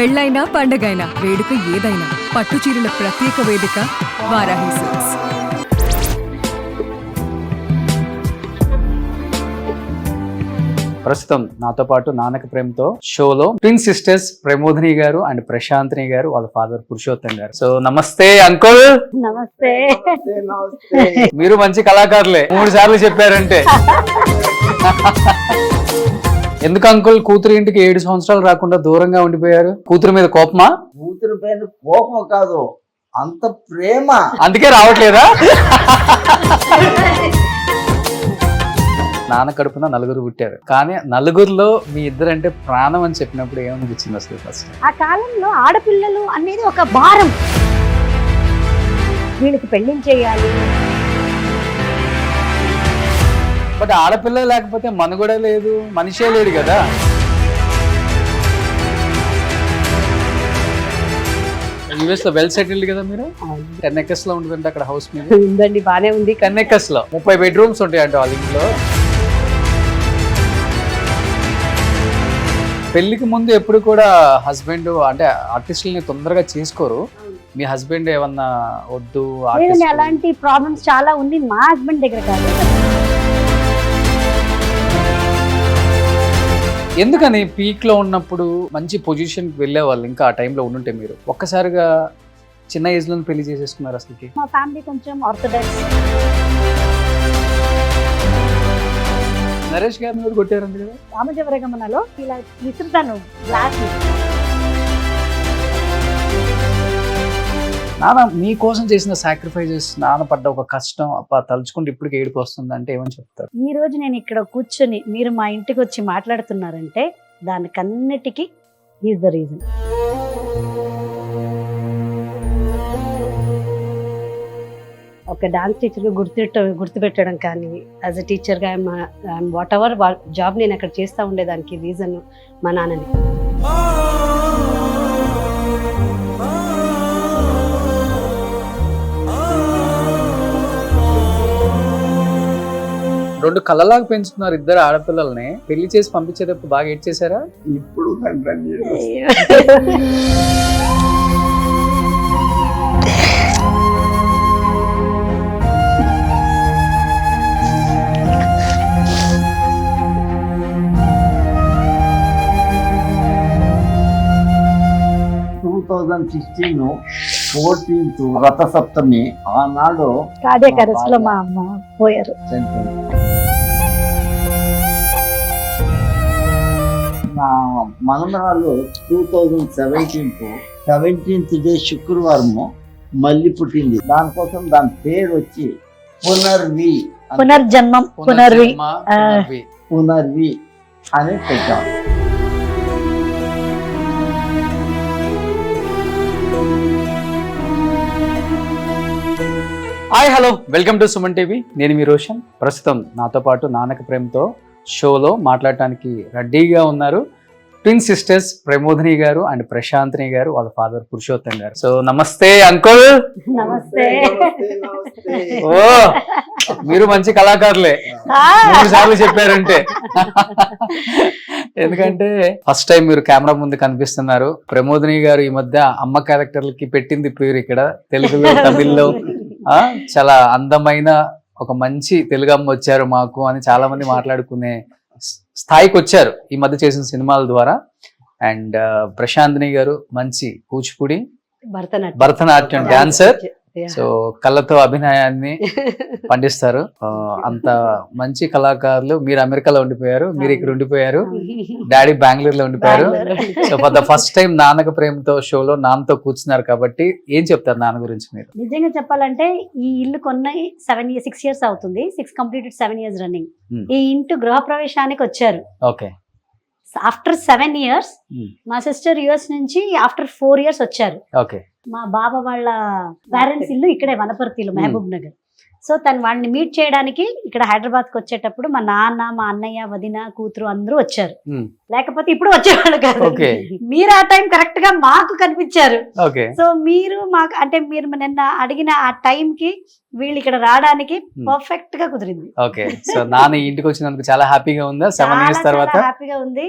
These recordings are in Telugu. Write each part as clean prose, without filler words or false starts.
పెళ్ళైనా పండగైనా వేడుక ఏదైనా పట్టు చీరల ప్రత్యేక వేదిక వారాహి సిల్క్స్. ప్రస్తుతం నాతో పాటు నాన్నక ప్రేమతో షోలో ట్విన్ సిస్టర్స్ ప్రమోదిని గారు అండ్ ప్రశాంతిని గారు, వాళ్ళ ఫాదర్ పురుషోత్తం గారు. సో నమస్తే అంకుల్. నమస్తే. మీరు మంచి కళాకారులే, 3 సార్లు చెప్పారంటే. ఎందుకు అంకుల్ కూతురు ఇంటికి 7 సంవత్సరాలు రాకుండా దూరంగా ఉండిపోయారు? కూతురు మీద కోపమా? కూతురు పైన కోపం కాదు, అంత ప్రేమ. అందుకే రావట్లేదా? నాన్న కడుపున 4 పుట్టారు, కానీ 4లో మీ ఇద్దరంటే ప్రాణం అని చెప్పినప్పుడు ఏమనిపించింది అసలు ఫస్ట్? ఆ కాలంలో ఆడపిల్లలు అనేది ఒక భారం, వీళ్ళకి పెళ్లిని చేయాలి. బట్ ఆడపిల్ల లేకపోతే మనుగడ లేదు, మనిషే లేడు కదా. యూఎస్ లో వెల్ సెటిల్డ్ కదా మీరు. 10 acres లో ఉంటుందంటే అక్కడ హౌస్ మీద ఉందండి, బానే ఉంది. 10 acres లో 30 bedrooms ఉంటాయంట వాళ్ళ ఇంట్లో. పెళ్లికి ముందు ఎప్పుడు కూడా హస్బెండ్ అంటే ఆర్టిస్టులని తొందరగా చేసుకోరు. మీ హస్బెండ్ ఏమన్నా వద్దు అలాంటి ప్రాబ్లమ్స్ చాలా ఉంది మా హస్బెండ్ దగ్గర కాదు. ఎందుకని పీక్ లో ఉన్నప్పుడు మంచి పొజిషన్ కి వెళ్ళే వాళ్ళు ఇంకా ఆ టైంలో ఉండుంటే మీరు ఒక్కసారిగా చిన్న ఏజ్ లో పెళ్లి చేసేసుకున్నారు అసలుకి? మా ఫ్యామిలీ కొంచెం ఆర్థోడాక్స్. నరేష్ గారిని కూడా కొట్టారు కదా రామజవరగమనలో. ఇలా విసురుతాను గ్లాస్. నాన్న మీకోసం చేసిన సాక్రిఫైజెస్, నాన్న పడ్డ ఒక కష్టం తలుచుకుంటే ఇప్పటికి ఏడుపు వస్తుంది అంటే ఏమని చెప్తారు? ఈ రోజు నేను ఇక్కడ కూర్చొని మీరు మా ఇంటికి వచ్చి మాట్లాడుతున్నారంటే దానికన్నిటికీ ఈజ్ ద రీజన్. ఒక డాన్స్ టీచర్గా గుర్తుపెట్టడం కానీ, యాజ్ అ టీచర్గా వాట్ ఎవర్ జాబ్ నేను అక్కడ చేస్తూ ఉండేదానికి రీజన్ మా నాన్నని. రెండు కళ్ళలాగా పెంచుతున్నారు ఇద్దరు ఆడపిల్లల్ని. పెళ్లి చేసి పంపించేటప్పుడు బాగా ఏడ్ చేశారా? ఇప్పుడు 2016 14th రథసప్తమి ఆనాడు కార్డియాక్ అరెస్ట్ లో మా అమ్మ పోయారు. నా మనమరాలు 2017th డే శుక్రవారము మళ్ళీ పుట్టింది. దానికోసం దాని పేరు వచ్చి పునర్వి అని పెట్టాం. Hi hello, welcome to Suman TV. నేను మీ రోషన్. ప్రస్తుతం నాతో పాటు నాన్నక ప్రేమతో షోలో మాట్లాడటానికి రెడీగా ఉన్నారు ట్విన్ సిస్టర్స్ ప్రమోదిని గారు అండ్ ప్రశాంతిని గారు, వాళ్ళ ఫాదర్ పురుషోత్తం గారు. సో నమస్తే అంకుల్. నమస్తే. ఓ మీరు మంచి కళాకారులే, 3 సార్లు చెప్పారంటే. ఎందుకంటే ఫస్ట్ టైం మీరు కెమెరా ముందు కనిపిస్తున్నారు. ప్రమోదిని గారు ఈ మధ్య అమ్మ క్యారెక్టర్లకి పెట్టింది పేరు ఇక్కడ తెలుగులో, తమిళ్లో. చాలా అందమైన ఒక మంచి తెలుగు అమ్మ వచ్చారు మాకు అని చాలా మంది మాట్లాడుకునే స్థాయికి వచ్చారు ఈ మధ్య చేసిన సినిమాల ద్వారా. అండ్ ప్రశాంతిని గారు మంచి కూచిపూడి, భరతనాట్యం డాన్సర్. సో కళ్ళతో అభినయాన్ని పండిస్తారు. అంత మంచి కళాకారులు. మీరు అమెరికాలో ఉండిపోయారు, మీరు ఇక్కడ ఉండిపోయారు, డాడీ బెంగళూరులో ఉండిపోయారు. So for the first time Nannaku Prematho షోలో నాన్నతో కూర్చున్నారు కాబట్టి ఏం చెప్తారు నాన్న గురించి మీరు? నిజంగా చెప్పాలంటే ఈ ఇల్లు కొన్న 6 years అవుతుంది. 6 completed 7 years రన్నింగ్. ఈ ఇంటి గృహప్రవేశానికి వచ్చారు. ఓకే. ఆఫ్టర్ 7 years మా సిస్టర్ యుఎస్ నుంచి ఆఫ్టర్ 4 years వచ్చారు. ఓకే. మా బాబా వాళ్ళ పేరెంట్స్ ఇల్లు ఇక్కడే వనపర్తిలో, మహబూబ్ నగర్. సో తను వాడిని మీట్ చేయడానికి ఇక్కడ హైదరాబాద్కి వచ్చేటప్పుడు మా నాన్న, మా అన్నయ్య, వదిన, కూతురు అందరూ వచ్చారు. లేకపోతే ఇప్పుడు వచ్చేవాళ్ళు కాదు. ఓకే. మీరు ఆ టైం కరెక్ట్ గా మాకు కనిపించారు. ఓకే. సో మీరు మాకు అంటే మీరు నిన్న అడిగిన ఆ టైం కి వీళ్ళు ఇక్కడ రావడానికి పర్ఫెక్ట్ గా కుదిరింది. ఓకే. సో నాన్న ఇంటికి వచ్చినందుకు చాలా హ్యాపీగా ఉందా 7 years తర్వాత? హ్యాపీగా ఉంది.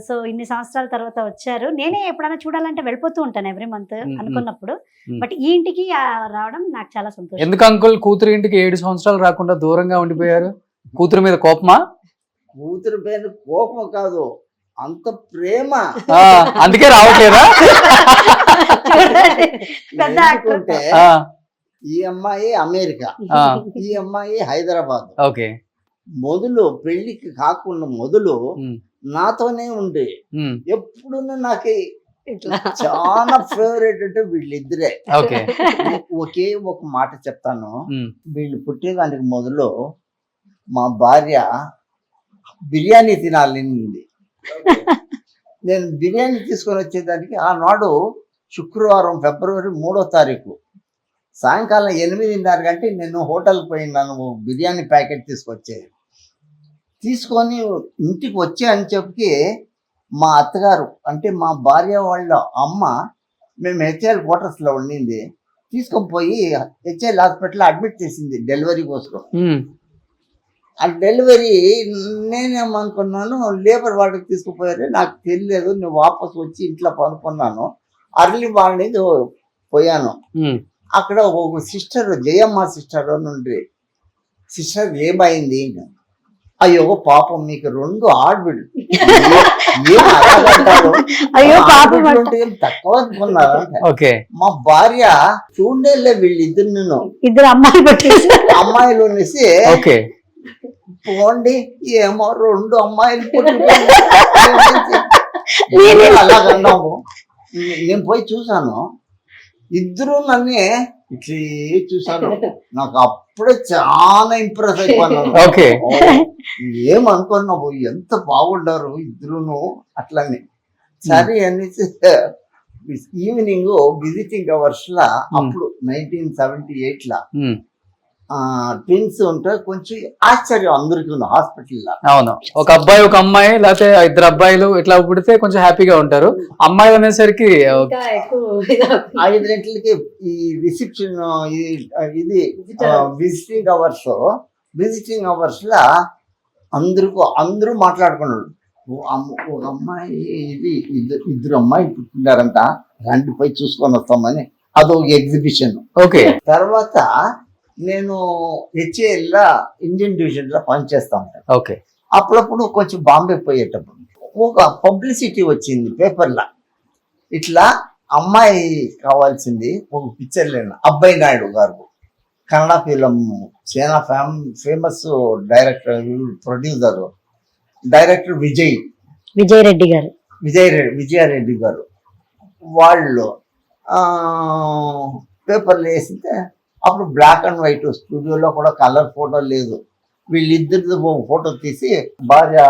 సో ఇన్ని సంవత్సరాల తర్వాత వచ్చారు. నేనే ఎప్పుడైనా చూడాలంటే వెళ్ళిపోతూ ఉంటాను ఎవ్రీ మంత్ అనుకున్నప్పుడు. బట్ ఈ ఇంటికి రావడం నాకు చాలా సంతోషం. ఎందుకు అంకుల్ కూతురు ఇంటికి 7 సంవత్సరాలు రాకుండా దూరంగా ఉండిపోయారు? కూతురు మీద కోపమా? కూతురు పైన కోపం కాదు, అంత ప్రేమ. అందుకే రావట్లేదా? పెద్ద యాక్టర్. ఎందుకంటే ఈ అమ్మాయి అమెరికా, ఈ అమ్మాయి హైదరాబాద్. ఓకే. మొదలు పెళ్లికి కాకుండా మొదలు నాతోనే ఉండే. ఎప్పుడు నాకు చాలా ఫేవరెట్ అంటే వీళ్ళిద్దరే. ఓకే. ఒకే ఒక మాట చెప్తాను. వీళ్ళు పుట్టేదానికి మొదలు మా భార్య బిర్యానీ తినాలనింది. నేను బిర్యానీ తీసుకొని వచ్చేదానికి ఆనాడు శుక్రవారం ఫిబ్రవరి 3వ తారీఖు సాయంకాలం 8:30 గంటకి నేను హోటల్కి పోయినాను బిర్యానీ ప్యాకెట్ తీసుకొని ఇంటికి వచ్చే అని చెప్పి మా అత్తగారు అంటే మా భార్య వాళ్ళ అమ్మ, మేము హెచ్ఎల్ క్వార్టర్స్లో ఉండింది, తీసుకొని పోయి హెచ్ఎల్ హాస్పిటల్లో అడ్మిట్ చేసింది డెలివరీ కోసం. ఆ డెలివరీ నేనేమనుకున్నాను, లేబర్ వార్డుకి తీసుకుపోయారు, నాకు తెలియలేదు. నేను వాపస్ వచ్చి ఇంట్లో పనుకున్నాను. అర్లీ మార్నింగ్ పోయాను. అక్కడ ఒక సిస్టర్, జయమ్మ సిస్టర్ నుండి, సిస్టర్ ఏమైంది? అయ్యో పాపం మీకు 2 ఆడబిడ్డలు, తక్కువ అనుకున్నారు. మా భార్య చూడలే వీళ్ళిద్దరు అమ్మాయిలు అనేసి పోండి, ఏమో 2 అమ్మాయిలు అలాగన్నాము. నేను పోయి చూసాను, ఇద్దరు నన్నే ఇట్లే చూసాను. నాకు అప్పుడే చాలా ఇంప్రెస్ అయిపోయినాను. ఏమనుకున్నావు, ఎంత బాగుండారు ఇద్దరును అట్లని. సరే అనేసి ఈవినింగ్ విజిటింగ్ అవర్స్ లా, అప్పుడు 1978 ట్విన్స్ ఉంటే కొంచెం ఆశ్చర్యం అందరికీ హాస్పిటల్లో. అవును, ఒక అబ్బాయి ఒక అమ్మాయి లేకపోతే 2 అబ్బాయిలు ఇట్లా పుడితే కొంచెం హ్యాపీగా ఉంటారు. అమ్మాయిలు అనేసరికి 5 గంటలకి ఈ రిసెప్షన్ ఇది విజిటింగ్ అవర్స్ లా అందరూ మాట్లాడుకున్నాడు. ఒక అమ్మాయి ఇది ఇద్దరు అమ్మాయిలు పుట్టినారంట, రండి పోయి చూసుకొని వస్తామని. అదొక ఎగ్జిబిషన్. ఓకే. తర్వాత నేను హెచ్ఏఎల్ ఇండియన్ డివిజన్ లో పనిచేస్తా ఉంటాను. ఓకే. అప్పుడప్పుడు కొంచెం బాంబే పోయేటప్పుడు ఒక పబ్లిసిటీ వచ్చింది పేపర్లో, ఇట్లా అమ్మాయి కావాల్సింది ఒక పిక్చర్ లేను. అబ్బాయి నాయుడు గారు కన్నడ ఫిలిం చాలా famous director, producer, director Vijaya Reddy గారు వాళ్ళు పేపర్లు వేసితే, అప్పుడు బ్లాక్ అండ్ వైట్, స్టూడియోలో కూడా కలర్ ఫోటో లేదు. వీళ్ళిద్దరిది ఒక ఫోటో తీసి భార్య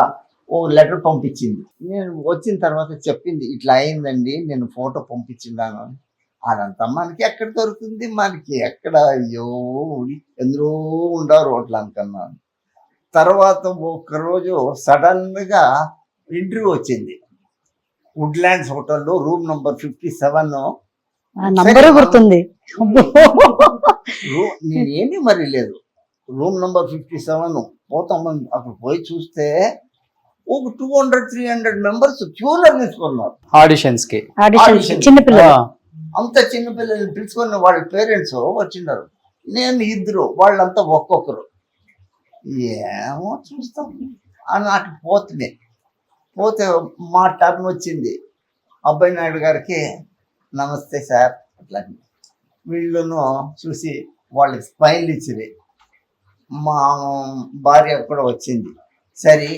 ఓ లెటర్ పంపించింది. నేను వచ్చిన తర్వాత చెప్పింది, ఇట్లా అయిందండి, నేను ఫోటో పంపించిన్నాను. అదంతా మనకి ఎక్కడ దొరుకుతుంది, మనకి ఎక్కడ, అయ్యో ఎందరో ఉండారు అట్లా అనుకున్నాను. తర్వాత ఒకరోజు సడన్ గా ఇంటర్వ్యూ వచ్చింది వుడ్లాండ్స్ హోటల్లో, రూమ్ నంబర్ 57. గుర్తుంది. నేనేమి మరి లేదు, రూమ్ నంబర్ 57 పోతాం. అక్కడ పోయి చూస్తే ఒక 200-300 మెంబర్స్ క్యూలో నిల్చుకున్నారు ఆడిషన్స్ కి. అంత చిన్నపిల్లల్ని పిలుచుకున్న వాళ్ళ పేరెంట్స్ వచ్చిన్నారు. నేను ఇద్దరు, వాళ్ళంతా ఒక్కొక్కరు. ఏమో చూస్తాం అని అటు పోతే మా టర్న్ వచ్చింది. అబ్బాయి నాయుడు గారికి నమస్తే సార్ అట్లా. వీళ్ళను చూసి వాళ్ళకి స్మైల్ ఇచ్చిరి. మా భార్య కూడా వచ్చింది. సరే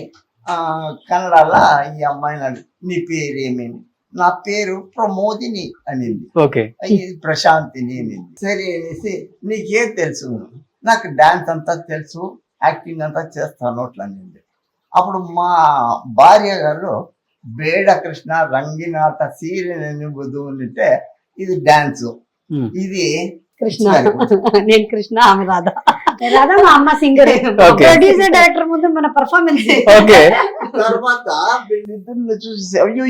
కన్నడలో ఈ అమ్మాయిని అడిగి, నీ పేరు ఏమేమి? నా పేరు ప్రమోదిని అనింది. ప్రశాంతిని అనింది. సరే అనేసి, నీకేం తెలుసు? నాకు డాన్స్ అంతా తెలుసు, యాక్టింగ్ అంతా చేస్తాను అట్లా అనింది. అప్పుడు మా భార్య గారు ಬೇಡ ಕೃಷ್ಣ ರಂಗಿನಾಟ ಸೀರೆ ನೆನೆಯುವುದು అంటే ఇది డాన్స్, ఇది కృష్ణ, నేను కృష్ణ, ఆమె రాధా. రాదా మా అమ్మ సింగర్, Okay. ప్రొడ్యూసర్ డైరెక్టర్ ముందు మన పర్ఫార్మెన్స్. ఓకే. తర్వాత వీళ్ళిద్దరిని చూసి అయ్యో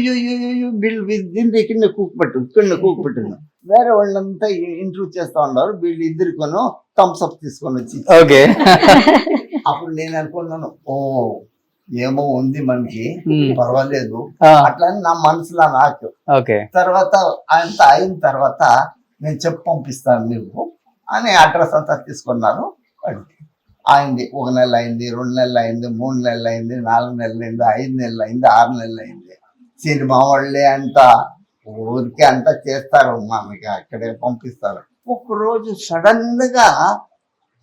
వీళ్ళు దీన్ని ఇక్కడనే కూకుపెట్టింది. వేరే వాళ్ళంతా ఇంటర్వ్యూ చేస్తా ఉన్నారు, వీళ్ళు ఇద్దరికొను థమ్స్ అప్ తీసుకొని వచ్చి. ఓకే. అప్పుడు నేను అనుకున్నాను, ఓ ఏమో ఉంది మనకి, Hmm. పర్వాలేదు ఆ, అట్లా అని నా మనసులో నాకు. ఓకే. తర్వాత అంత అయిన తర్వాత నేను చెప్పి పంపిస్తాను నువ్వు అని అడ్రస్ అంతా తీసుకున్నారు. అయింది, 1 నెల అయింది, 2 నెలలు అయింది, 3 నెలలు అయింది, 4 నెలలు అయింది, 5 నెలలు అయింది, 6 నెలలు అయింది. సినిమా వాళ్ళే అంతా ఊరికే అంతా చేస్తారు, మనకి అక్కడే పంపిస్తారు. ఒకరోజు సడన్ గా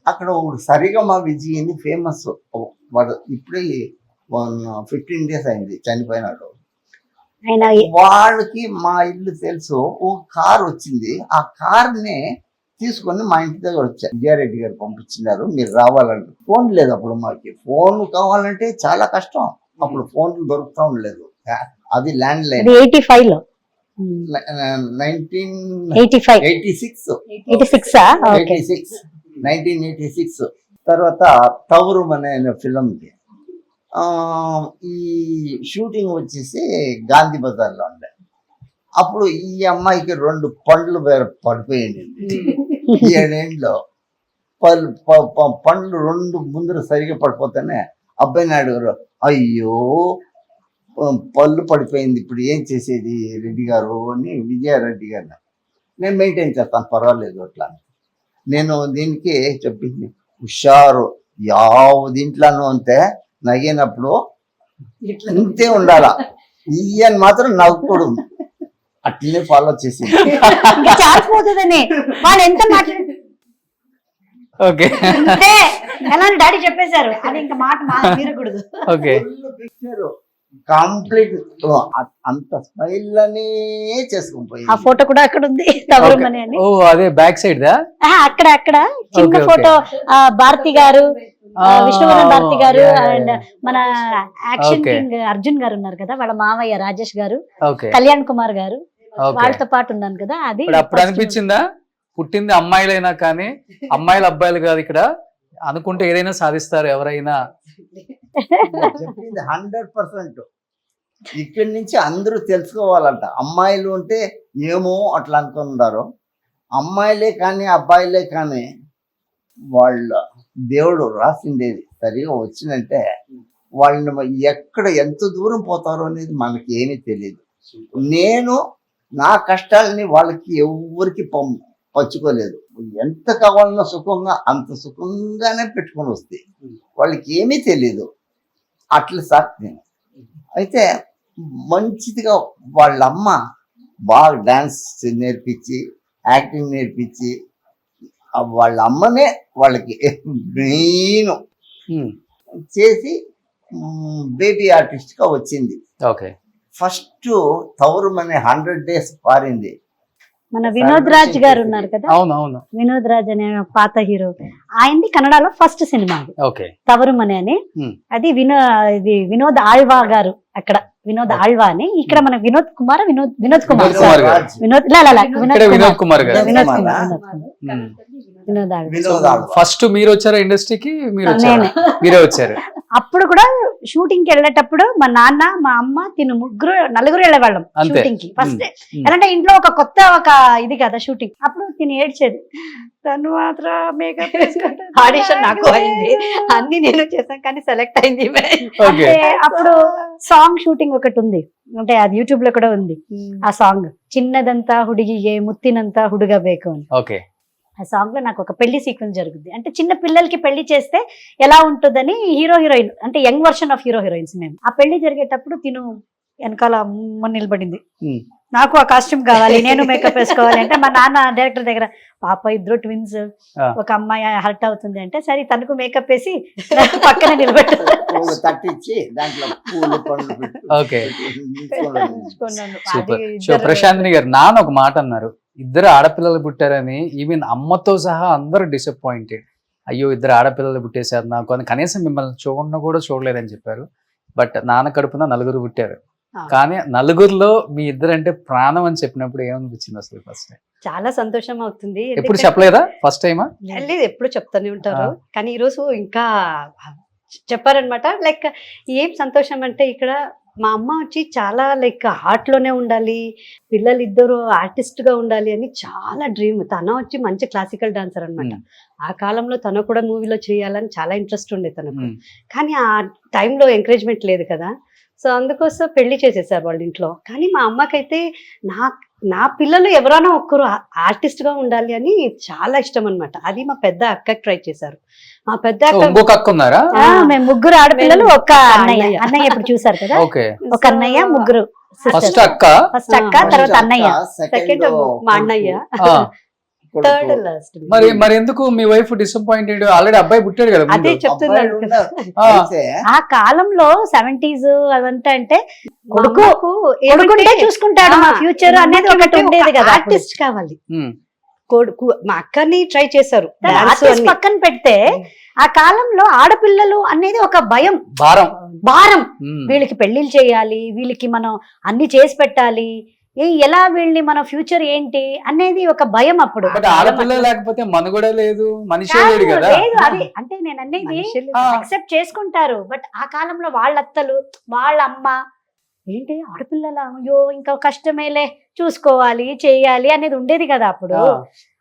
అక్కడ ఒకడు సరిగమ విజయ్ అని ఫేమస్, వాడు ఇప్పుడే 15 days అయింది చనిపోయినాడు. ఆయన వాళ్ళకి మా ఇల్లు తెలుసు. ఒక కార్ వచ్చింది, ఆ కార్ని తీసుకొని మా ఇంటి దగ్గర వచ్చారు. విజయారెడ్డి గారు పంపించినారు, మీరు రావాలంటే. ఫోన్ లేదు అప్పుడు, మాకి ఫోన్ కావాలంటే చాలా కష్టం. అప్పుడు ఫోన్లు దొరుకుతా ఉండలేదు, అది ల్యాండ్ లైన్. 85 లో 1986 1986 తర్వాత తవరం అనే ఫిలంకి ఈ షూటింగ్ వచ్చేసి గాంధీ బజార్లో ఉండే. అప్పుడు ఈ అమ్మాయికి 2 పండ్లు పడిపోయింది. 7 ఏళ్ళలో పండ్లు 2 ముందర సరిగా పడిపోతేనే అబ్బాయిని అడుగురు, అయ్యో పళ్ళు పడిపోయింది, ఇప్పుడు ఏం చేసేది రెడ్డి గారు అని విజయారెడ్డి గారిని. నేను మెయింటైన్ చేస్తాను, పర్వాలేదు అట్లా. నేను దీనికి చెప్పింది, హుషారు దీంట్లోనూ అంతే, నగినప్పుడు ఇంతే ఉండాలా, ఈయన మాత్రం నవ్వుకోడు, అట్లనే ఫాలో చేసి. చాలిపోతుందని వాళ్ళు ఎంత మాట్లాడు ఓకే. అంటే ఎలా డాడీ చెప్పేశారు, అది ఇంకా మాట మీరకూడదు. ఓకే. కంప్లీట్ అంత స్మైల్ అనే చేసుకుని ఆ పోయి. ఫోటో కూడా అక్కడ ఉంది, తవరమని అని. ఓ అదే బ్యాక్ సైడ్ దా? అక్కడ చిన్న Okay, okay. ఫోటో, భారతి గారు, విష్ణువర్ధన్ భారతి గారు, yeah, yeah, అండ్ yeah. మన యాక్షన్ Okay. కింగ్ అర్జున్ గారు ఉన్నారు కదా, వాళ్ళ మావయ్య రాజేష్ గారు, ఓకే. కళ్యాణ్ కుమార్ గారు, ఓకే. వాళ్ళతో పాటు ఉన్నాను కదా. అది అప్పుడు first అనిపించిందా, పుట్టింది అమ్మాయిలైనా కానీ అమ్మాయిలు అబ్బాయిలు కాదు ఇక్కడ, అనుకుంటే ఏదైనా సాధిస్తారు ఎవరైనా. చెప్పింది 100%. ఇక్కడి నుంచి అందరూ తెలుసుకోవాలంట, అమ్మాయిలు ఉంటే ఏమో అట్లా అనుకున్నారు. అమ్మాయిలే కానీ అబ్బాయిలే కానీ వాళ్ళ దేవుడు రాసిండేది సరిగా వచ్చిందంటే వాళ్ళని ఎక్కడ ఎంత దూరం పోతారో అనేది మనకి ఏమీ తెలియదు. నేను నా కష్టాలని వాళ్ళకి ఎవరికి పంచుకోలేదు. ఎంత కావాలన్నా సుఖంగా అంత సుఖంగానే పెట్టుకొని వస్తాయి, వాళ్ళకి ఏమీ తెలియదు. అట్లా సార్ నేను అయితే మంచిదిగా వాళ్ళ అమ్మ బాగా డాన్స్ నేర్పించి, యాక్టింగ్ నేర్పించి, వాళ్ళ అమ్మనే వాళ్ళకి మెయిన్ చేసి బేబీ ఆర్టిస్ట్గా వచ్చింది. ఓకే. ఫస్ట్ తవరం అనే 100 days పారింది. మన వినోద్ రాజ్ గారు ఉన్నారు కదా, అవును అవును. వినోద్ రాజ్ అనే పాత హీరో, ఆయనది కన్నడలో ఫస్ట్ సినిమా అది, ఓకే. తవరుమని అని. Hmm. అది వినోద్ ఆళ్వా గారు, అక్కడ వినోద్ ఆళ్వా అని. ఇక్కడ మన వినోద్ కుమార్ వినోద్ కుమార్ కుమార్ గారు. వినోద్ ఇక్కడ వినోద్ కుమార్ గారు. వినోద్ ఆళ్వా. వినోద్ ఆళ్వా. ఫస్ట్ మీరు వచ్చారా ఇండస్ట్రీకి? మీరు వచ్చారా? నేనే. మీరే వచ్చారు. అప్పుడు కూడా షూటింగ్ కి వెళ్ళేటప్పుడు మా నాన్న, మా అమ్మ, నలుగురు వెళ్ళేవాళ్ళం అంతే. షూటింగ్ కి. First Hmm. ఎలా అంటే ఇంట్లో ఒక కొత్త ఇది కదా షూటింగ్, అప్పుడు తిని ఏడ్చేది, తను మాత్రం మేకప్ ఆడిషన్ నాకు అయింది, అన్ని నేను చేశాను కానీ సెలెక్ట్ అయింది. ఓకే. అంటే అప్పుడు సాంగ్ షూటింగ్ ఒకటి ఉంది, అంటే అది యూట్యూబ్ లో కూడా ఉంది. ఆ సాంగ్ చిన్నదంతా హుడిగిగే ముత్తినంతా హుడుగా బేకు అని. ఓకే. ఆ సాంగ్ లో నాకు ఒక పెళ్లి సీక్వెన్స్ జరుగుతుంది. అంటే చిన్న పిల్లలకి పెళ్లి చేస్తే ఎలా ఉంటుందని హీరోయిన్, అంటే యంగ్ వర్షన్ ఆఫ్ హీరోయిన్స్ మేము. ఆ పెళ్లి జరిగేటప్పుడు తిను వెనకాల నిలబడింది, Hmm. నాకు ఆ కాస్ట్యూమ్ కావాలి, నేను మేకప్ వేసుకోవాలి అంటే. మా నాన్న డైరెక్టర్ దగ్గర, పాప 2 ట్విన్స్, ఒక అమ్మాయి హర్ట్ అవుతుంది అంటే, సరే తనకు మేకప్ వేసి పక్కన నిలబెట్టు తట్టించి దాంట్లో పూలు పండ్లు పెట్టి ఓకే. తీసుకున్నాను. సూపర్. అది సో ప్రశాంతిని గారు, నాన్న ఒక మాట అన్నారు, 2 ఆడపిల్లలు పుట్టారని. ఈవెన్ అమ్మతో సహా అందరూ డిసప్పాయింటెడ్, అయ్యో 2 ఆడపిల్లలు పుట్టేశారు నాకు అని. కనీసం మిమ్మల్ని కూడా చూడలేదని చెప్పారు. బట్ నాన్న కడుపున 9 పుట్టారు, కానీ 9లో మీ 2 అంటే ప్రాణం అని చెప్పినప్పుడు ఏమనిపించింది అసలు ఫస్ట్? చాలా సంతోషం అవుతుంది. ఎప్పుడు ఎందుకంటే- చెప్పలేదా ఫస్ట్ టైమా? లేదు, ఎప్పుడు చెప్తానే ఉంటారు. ఆ. కానీ ఈరోజు ఇంకా చెప్పారనమాట. లైక్ ఏం సంతోషం అంటే ఇక్కడ మా అమ్మ వచ్చి చాలా లైక్ ఆర్ట్లోనే ఉండాలి, పిల్లలు ఇద్దరు ఆర్టిస్ట్ గా ఉండాలి అని చాలా డ్రీమ్. తన వచ్చి మంచి క్లాసికల్ డాన్సర్ అనమాట. ఆ కాలంలో తను కూడా మూవీలో చేయాలని చాలా ఇంట్రెస్ట్ ఉండే తనకు. కానీ ఆ టైంలో ఎంకరేజ్మెంట్ లేదు కదా, సో అందుకోసం పెళ్లి చేసేసారు వాళ్ళ ఇంట్లో. కానీ మా అమ్మకైతే నా పిల్లలు ఎవరైనా ఒక్కరు ఆర్టిస్ట్ గా ఉండాలి అని చాలా ఇష్టం అన్నమాట. అది మా పెద్ద అక్కకి ట్రై చేశారు. మా పెద్ద అక్క ఇంకొక అక్క ఉన్నారా? మేము ముగ్గురు ఆడపిల్లలు, ఒక అన్నయ్య. అన్నయ్య ఇప్పుడు చూసారు కదా, ఓకే. ఒక అన్నయ్య, ముగ్గురు ఫస్ట్ అక్క, ఫస్ట్ అక్క, తర్వాత అన్నయ్య, సెకండ్ మా అన్నయ్య, ఆ. Third last. మరి ఎందుకు మీ వైఫ్ డిసప్పాయింటెడ్? ఆల్రెడీ అబ్బాయి పుట్టాడు కదా అదే ముందు. చెప్తున్నాను కదా. ఆ. ఆ కాలంలో 70s అదంతా అంటే కొడుకుంటే చూసుకుంటాడు మా ఫ్యూచర్ అనేది ఒకటి ఉండేది కదా. ఆర్టిస్ట్ కావాలి ఉమ్, కొడుకు. మా అక్కని ట్రై చేశారు. ఆర్టిస్ట్ పక్కన పెడితే ఆ కాలంలో ఆడపిల్లలు అనేది ఒక భయం, భారం. ఉమ్. వీళ్ళకి పెళ్లిళ్ళు చేయాలి, వీళ్ళకి మనం అన్ని చేసి పెట్టాలి, ఎలా వీళ్ళని మన ఫ్యూచర్ ఏంటి అనేది ఒక భయం అప్పుడు. బట్ ఆడపిల్ల లేకపోతే మనుగడ లేదు, మనిషే లేడు కదా. లేదు, అది అంటే నేను అనేది అక్సెప్ట్ చేసుకుంటారు. బట్ ఆ కాలంలో వాళ్ళ అత్తలు, వాళ్ళ అమ్మ ఏంటి ఆడపిల్లల, అయ్యో ఇంకా కష్టమేలే, చూసుకోవాలి, చేయాలి అనేది ఉండేది కదా అప్పుడు.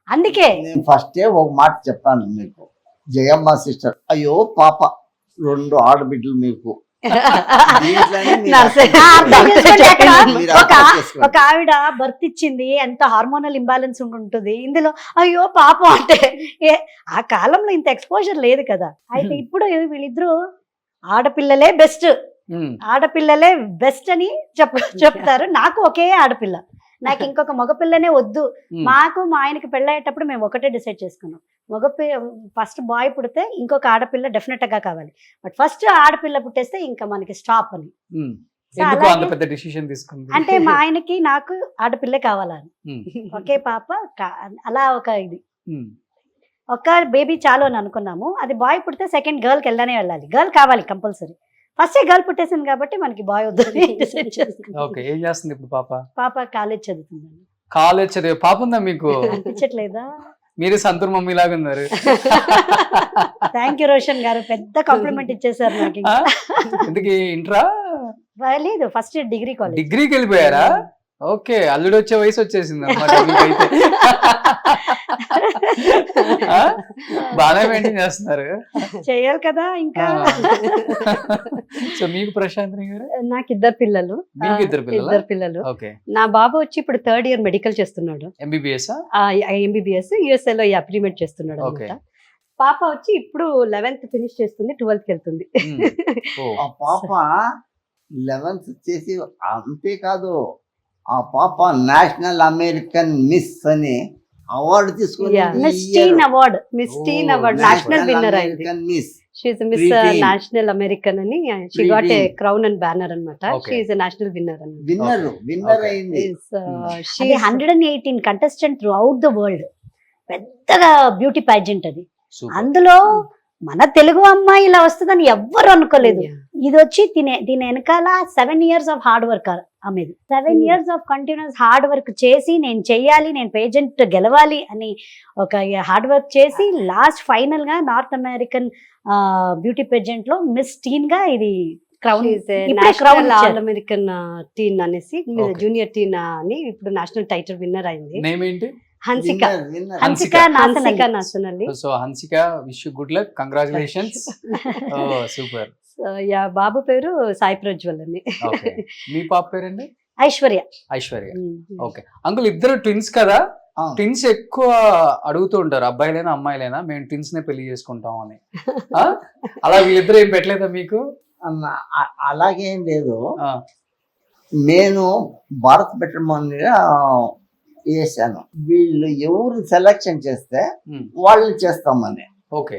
అందుకే నేను ఫస్టే ఒక మాట చెప్పాను మీకు, జయమ్మ సిస్టర్, అయ్యో పాప 2 ఆడబిడ్డలు మీకు. దీంట్లోనే మీరు అర్థం చేసుకోండి. అక్కడ మీరు ఒక అర్థం చేసుకోండి. ఒక ఆవిడ బర్త్ ఇచ్చింది, ఎంత హార్మోనల్ ఇంబ్యాలెన్స్ ఉంటుంది ఇందులో, అయ్యో పాపం అంటే ఆ కాలంలో ఇంత ఎక్స్పోజర్ లేదు కదా. అయితే ఇప్పుడు వీళ్ళిద్దరూ ఆడపిల్లలే బెస్ట్, ఉమ్, ఆడపిల్లలే బెస్ట్ అని చెప్తారు. నాకు ఒకే ఆడపిల్ల, నాకు ఇంకొక మగపిల్లనే వద్దు. ఉమ్. మాకు మా ఆయనకి పెళ్ళయ్యేటప్పుడు మేము ఒకటే డిసైడ్ చేసుకున్నాం, ఫస్ట్ బాయ్ పుడితే ఇంకొక ఆడపిల్ల డెఫినెట్ గా కావాలి, బట్ ఫస్ట్ ఆడపిల్ల పుట్టేస్తే ఇంకా మనకి స్టాప్ అని. ఉమ్. సో ఎందుకు అలాగే- అంత పెద్ద డిసిషన్ తీసుకుంది? అంటే మా ఆయనకి నాకు ఆడపిల్లే కావాలని, ఉమ్, ఒకే పాప అలా ఒక ఇది, ఉమ్. ఒక బేబీ చాలు అని అనుకున్నాము. అది బాయ్ పుడితే సెకండ్ గర్ల్కి వెళ్ళాలి, గర్ల్ కావాలి కంపల్సరీ. ఫస్ట్ గర్ల్ పుట్టేసింది కాబట్టి మనకి బాయ్ వద్దని డిసైడ్ చేసుకున్నాం. ఓకే. ఏం చేస్తుంది ఇప్పుడు పాప? పాప కాలేజ్ చదువుతుందండి. కాలేజ్ చదివే పాప ఉందా మీకు? అనిపించట్లేదా? మీరు సంతూర్ మమ్మీ లాగా ఉన్నారు. థ్యాంక్ యూ రోషన్ గారు, పెద్ద కాంప్లిమెంట్ ఇచ్చేసారు నాకు. ఆ? ఎందుకు ఇంట్రా? లేదు, ఫస్ట్ ఇయర్ డిగ్రీ కాలేజ్. డిగ్రీకి వెళ్ళిపోయారా? ఓకే, అల్లుడు వచ్చే వయసు వచ్చేసింది అనమాట మీకైతే. ఆ? బాగానే మెయింటైన్ చేస్తున్నారు. చేయాలి కదా ఇంకా. సో మీకు ప్రశాంత్ గారు? నాకు 2 పిల్లలు. మీకు 2 పిల్లలా? 2 పిల్లలు. ఓకే. నా బాబు వచ్చి ఇప్పుడు 3rd ఇయర్ మెడికల్ చేస్తున్నాడు. ఎంబీబీఎస్? ఎంబీబీఎస్ USA లో ప్రీమెడ్ చేస్తున్నాడు ఓకే. అనమాట. పాప వచ్చి ఇప్పుడు 11th ఫినిష్ చేస్తుంది, 12th కి వెళ్తుంది. ఆ పాప 11th చేసి అంతేకాదు, ఆ పాప నేషనల్ అమెరికన్ మిస్ అని అవార్డు తీసుకుని miss teen award national winner అయింది. మిస్ షీఈ్ మిస్ Preteen. నేషనల్ అమెరికన్ అని she got a crown and banner అనమాట. Okay. షీఈ్ నేషనల్ విన్నర్ అన్నమాట. Winner Okay. అయింది. అది 118 contestant throughout the world, పెద్దగా బ్యూటీ పాజెంట్ అది. అందులో మన తెలుగు అమ్మాయి ఇలా వస్తుందని ఎవ్వరు అనుకోలేదు. ఇది వచ్చి దీని వెనకాల 7 years ఆఫ్ హార్డ్ వర్క్ ఆమెది. 7 years of continuous hard work చేసి, నేను చెయ్యాలి, నేను పేజెంట్ గెలవాలి అని ఒక హార్డ్ వర్క్ చేసి లాస్ట్ ఫైనల్ గా నార్త్ అమెరికన్ బ్యూటీ పేజెంట్ లో మిస్ టీన్ గా ఇది crown, national all American teen అనేసి Okay. జూనియర్ టీన్ అని ఇప్పుడు నేషనల్ టైటిల్ విన్నర్ అయింది. నేమ్ ఏంటి? హన్సిక హన్సిక హన్సిక నాసనల్లి. So Hansika, wish you good luck, congratulations. Super. బాబు పేరు సాయి ప్రజ్వల్ అని. ఓకే. మీ పాప పేరండి? ఐశ్వర్య. ఐశ్వర్య. ఓకే. అంకుల్ ఇద్దరు ట్విన్స్ కదా, ట్విన్స్ ఎక్కువ అడుగుతూ ఉంటారు, అబ్బాయిలైనా అమ్మాయిలైనా మేము ట్విన్స్ నే పెళ్లి చేసుకుంటాం అని. ఆ? అలా వీళ్ళిద్దరు ఏం పెట్టలేదా మీకు? అలాగేం లేదు. ఆ, నేను భారత్ పెట్టమని వేసాను. వీళ్ళు ఎవరు సెలెక్షన్ చేస్తే ఉమ్, వాళ్ళని చేస్తామని. ఓకే.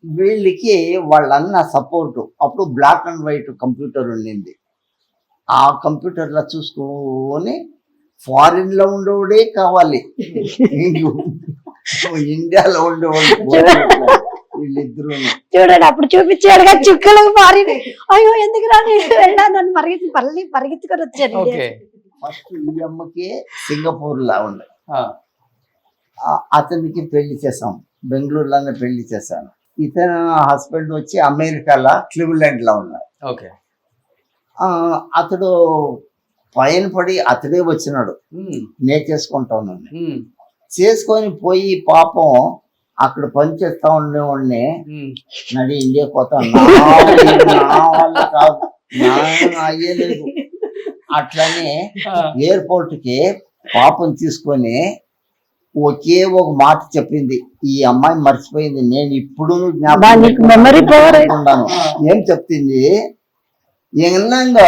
వీళ్ళకి వాళ్ళన్న సపోర్టు. అప్పుడు బ్లాక్ అండ్ వైట్ కంప్యూటర్ ఉండింది. ఆ కంప్యూటర్లో చూసుకొని ఫారిన్ లో ఉండేవాడే కావాలి, ఇండియాలో ఉండేవాడు వీళ్ళిద్దరు. చూడండి, అప్పుడు చూపించాడుగా చుక్కలకు మారి, అయ్యో ఎందుకు రాని వెళ్ళాను పరిగెత్తుకొని వచ్చాను. ఓకే. ఫస్ట్ ఈ అమ్మకి సింగపూర్ లా ఉండే, ఆ, అతనికి పెళ్లి చేసాం, బెంగళూరులోనే పెళ్లి చేశాను. ఇతను హస్బెండ్ వచ్చి అమెరికాలో క్లివ్లాండ్లో ఉన్నారు. ఓకే. అతడు పైన పడి అతడే వచ్చినాడు, నేను చేసుకుంటాను. చేసుకొని పోయి పాపం అక్కడ పనిచేస్తా ఉండేవాడిని, నడి ఇండియా పోతాను, నా వల్ల కాదు, నా అయ్యలేదు. అట్లనే ఎయిర్పోర్ట్కి పాపం తీసుకొని ఒకే ఒక మాట చెప్పింది, ఈ అమ్మాయి మర్చిపోయింది, నేను ఇప్పుడు మెమరీ పవర్ ఉన్నాను. ఏం చెప్తుంది, என்னங்க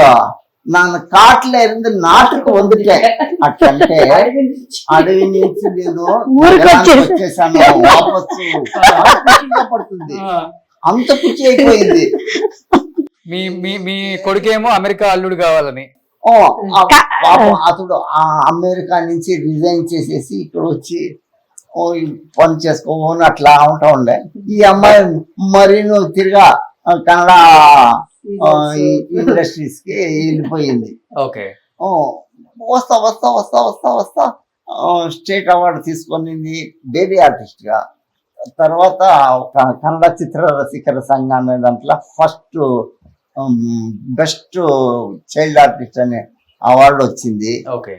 நான் காட்டுல இருந்து நாட்டுக்கு வந்துட்டேன் అట్లంటే అడవి నుంచి నేను వచ్చేసాను వాపసు. పడుతుంది, అంత కుచి అయిపోయింది. మీ కొడుకేమో అమెరికా అల్లుడు కావాలని, పాపం అతడు అమెరికా నుంచి రిజైన్ చేసేసి ఇక్కడ వచ్చి పని చేసుకోని అట్లా ఉంటా ఉండే. ఈ అమ్మాయి మరి నువ్వు తిరిగా కన్నడ ఇండస్ట్రీస్ కి వెళ్ళిపోయింది. ఓకే. వస్తా వస్తా వస్తా వస్తా వస్తా స్టేట్ అవార్డు తీసుకొనింది బేబీ ఆర్టిస్ట్ గా. తర్వాత కన్నడ చిత్ర రసికర సంఘం అనే దాంట్లో ఫస్ట్ బెస్ట్ చైల్డ్ ఆర్టిస్ట్ అనే అవార్డు వచ్చింది. ఓకే.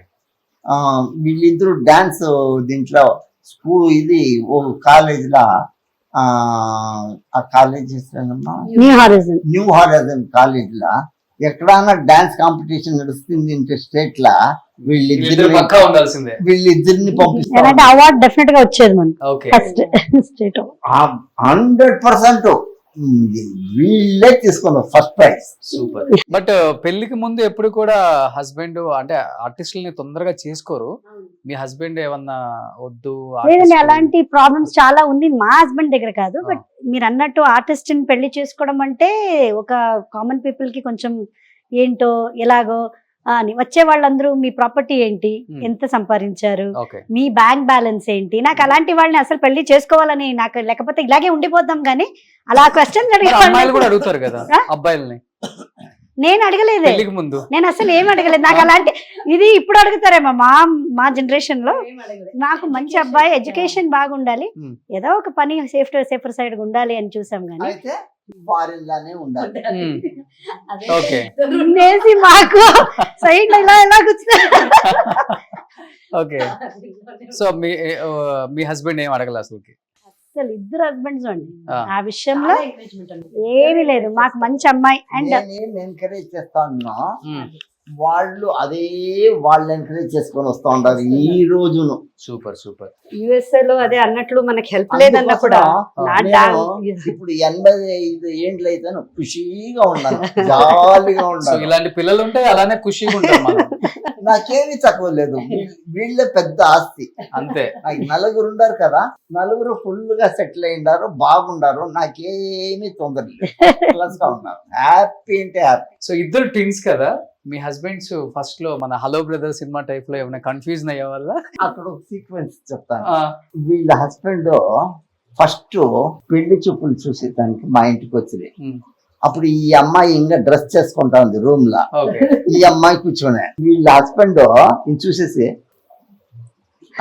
వీళ్ళిద్దరు డాన్స్ దీంట్లో స్కూల్ ఇది ఓ కాలేజీలో, ఆ కాలేజ్ న్యూ హారిజన్ కాలేజ్ లా ఎక్కడైనా డాన్స్ కాంపిటీషన్ నడుస్తుంది అంటే స్టేట్ లా వీళ్ళిద్దరిని పంపిస్తారు. అవార్డు డెఫినెట్ గా వచ్చేది మనకి ఫస్ట్ స్టేట్ 100% వీళ్ళే తీసుకున్నారు ఫస్ట్ ప్రైజ్. సూపర్. బట్ పెళ్లికి ముందు ఎప్పుడు కూడా హస్బెండ్ అంటే ఆర్టిస్టులని తొందరగా చేసుకోరు. మీ హస్బెండ్ ఏమన్నా వద్దు? లేదండి, అలాంటి ప్రాబ్లమ్స్ చాలా ఉంది మా హస్బెండ్ దగ్గర కాదు. బట్ మీరు అన్నట్టు ఆర్టిస్ట్ ని పెళ్లి చేసుకోవడం అంటే ఒక కామన్ పీపుల్ కి కొంచెం ఏంటో ఎలాగో అని వచ్చే వాళ్ళందరూ మీ ప్రాపర్టీ ఏంటి, ఎంత సంపాదించారు, మీ బ్యాంక్ బ్యాలెన్స్ ఏంటి, నాకు అలాంటి వాళ్ళని అసలు పెళ్లి చేసుకోవాలని నాకు, లేకపోతే ఇలాగే ఉండిపోతాం గానీ అలా క్వశ్చన్స్ అడుగుతారు కదా అబ్బాయిల్ని. నేను అడగలేదు, నేను అసలు ఏం అడగలేదు. నాకు అలాంటి ఇది ఇప్పుడు అడుగుతారేమో మా జనరేషన్ లో. నాకు మంచి అబ్బాయి, ఎడ్యుకేషన్ బాగుండాలి, ఏదో ఒక పని సేఫర్ సైడ్ ఉండాలి అని చూసాం గానీ ఫారిన్ లానే ఉండాలి. మాకు సైడ్ లో ఇలా ఎలా కూర్చున్నా. ఓకే. సో మీ హస్బెండ్ ఏం అడగల అసలు? అసలు ఇద్దరు హస్బెండ్స్ అండి ఆ విషయంలో ఏమీ లేదు. మాకు మంచి అమ్మాయి అండ్ ఎంకరేజ్ చేస్తాను, వాళ్ళు అదే వాళ్ళు ఎంకరేజ్ చేసుకొని వస్తా ఉంటారు ఈ రోజును. Super super. యుఎస్ఏ లో అదే అన్నట్లు మనకి హెల్ప్ లేదన్నా కూడా ఇప్పుడు 85 ఏండ్లు అయితే ఖుషీగా ఉన్నాను, జాలీగా ఉన్నాను. ఇలాంటి పిల్లలు ఉంటే అలానే ఖుషీగా ఉంటాం. నాకేమీ తక్కువ లేదు, వీళ్ళే పెద్ద ఆస్తి. అంతే. నాకు నలుగురు ఉన్నారు కదా, నలుగురు ఫుల్ గా సెటిల్ అయిండారు, బాగుండారు, నాకేమీ తొందర లేదు, ప్లస్ గా ఉన్నారు, హ్యాపీ అంటే హ్యాపీ. సో ఇద్దరు ట్విన్స్ కదా, మీ హస్బెండ్స్ ఫస్ట్ లో మన హలో బ్రదర్ సినిమా టైప్ లో ఏమైనా కన్ఫ్యూజన్ అయ్యే వల్ల? అక్కడ ఒక సీక్వెన్స్ చెప్తాను. వీళ్ళ హస్బెండ్ ఫస్ట్ పెళ్లి చూపులు చూసి దానికి మా ఇంటికి వచ్చింది. అప్పుడు ఈ అమ్మాయి ఇంకా డ్రెస్ చేసుకుంటా ఉంది రూమ్ లా, ఈ అమ్మాయి కూర్చొని వీళ్ళ హస్బెండ్ చూసేసి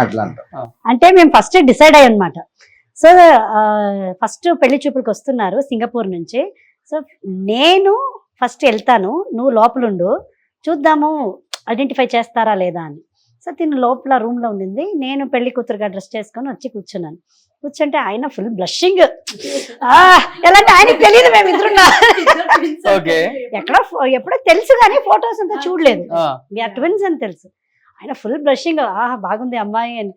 అట్లా అంటారు. అంటే మేము ఫస్ట్ డిసైడ్ అయ్యాం అనమాట. సో ఫస్ట్ పెళ్లి చూపులకు వస్తున్నారు సింగపూర్ నుంచి. సో నేను ఫస్ట్ వెళ్తాను, నువ్వు లోపలుండు, చూద్దాము ఐడెంటిఫై చేస్తారా లేదా అని. సో తిను లోపల రూమ్ లో ఉండింది, నేను పెళ్లి కూతురుగా డ్రెస్ చేసుకొని వచ్చి కూర్చున్నాను. కూర్చుంటే ఆయన ఫుల్ బ్లషింగ్. ఎలాంటి ఆయనకి తెలియదు మేము ఇద్దరున్నా, ఎప్పుడో తెలుసు కానీ ఫొటోస్ అంతా చూడలేదు, వీఆర్ ట్విన్స్ అని తెలుసు. ఆయన ఫుల్ బ్లషింగ్, బాగుంది అమ్మాయి అని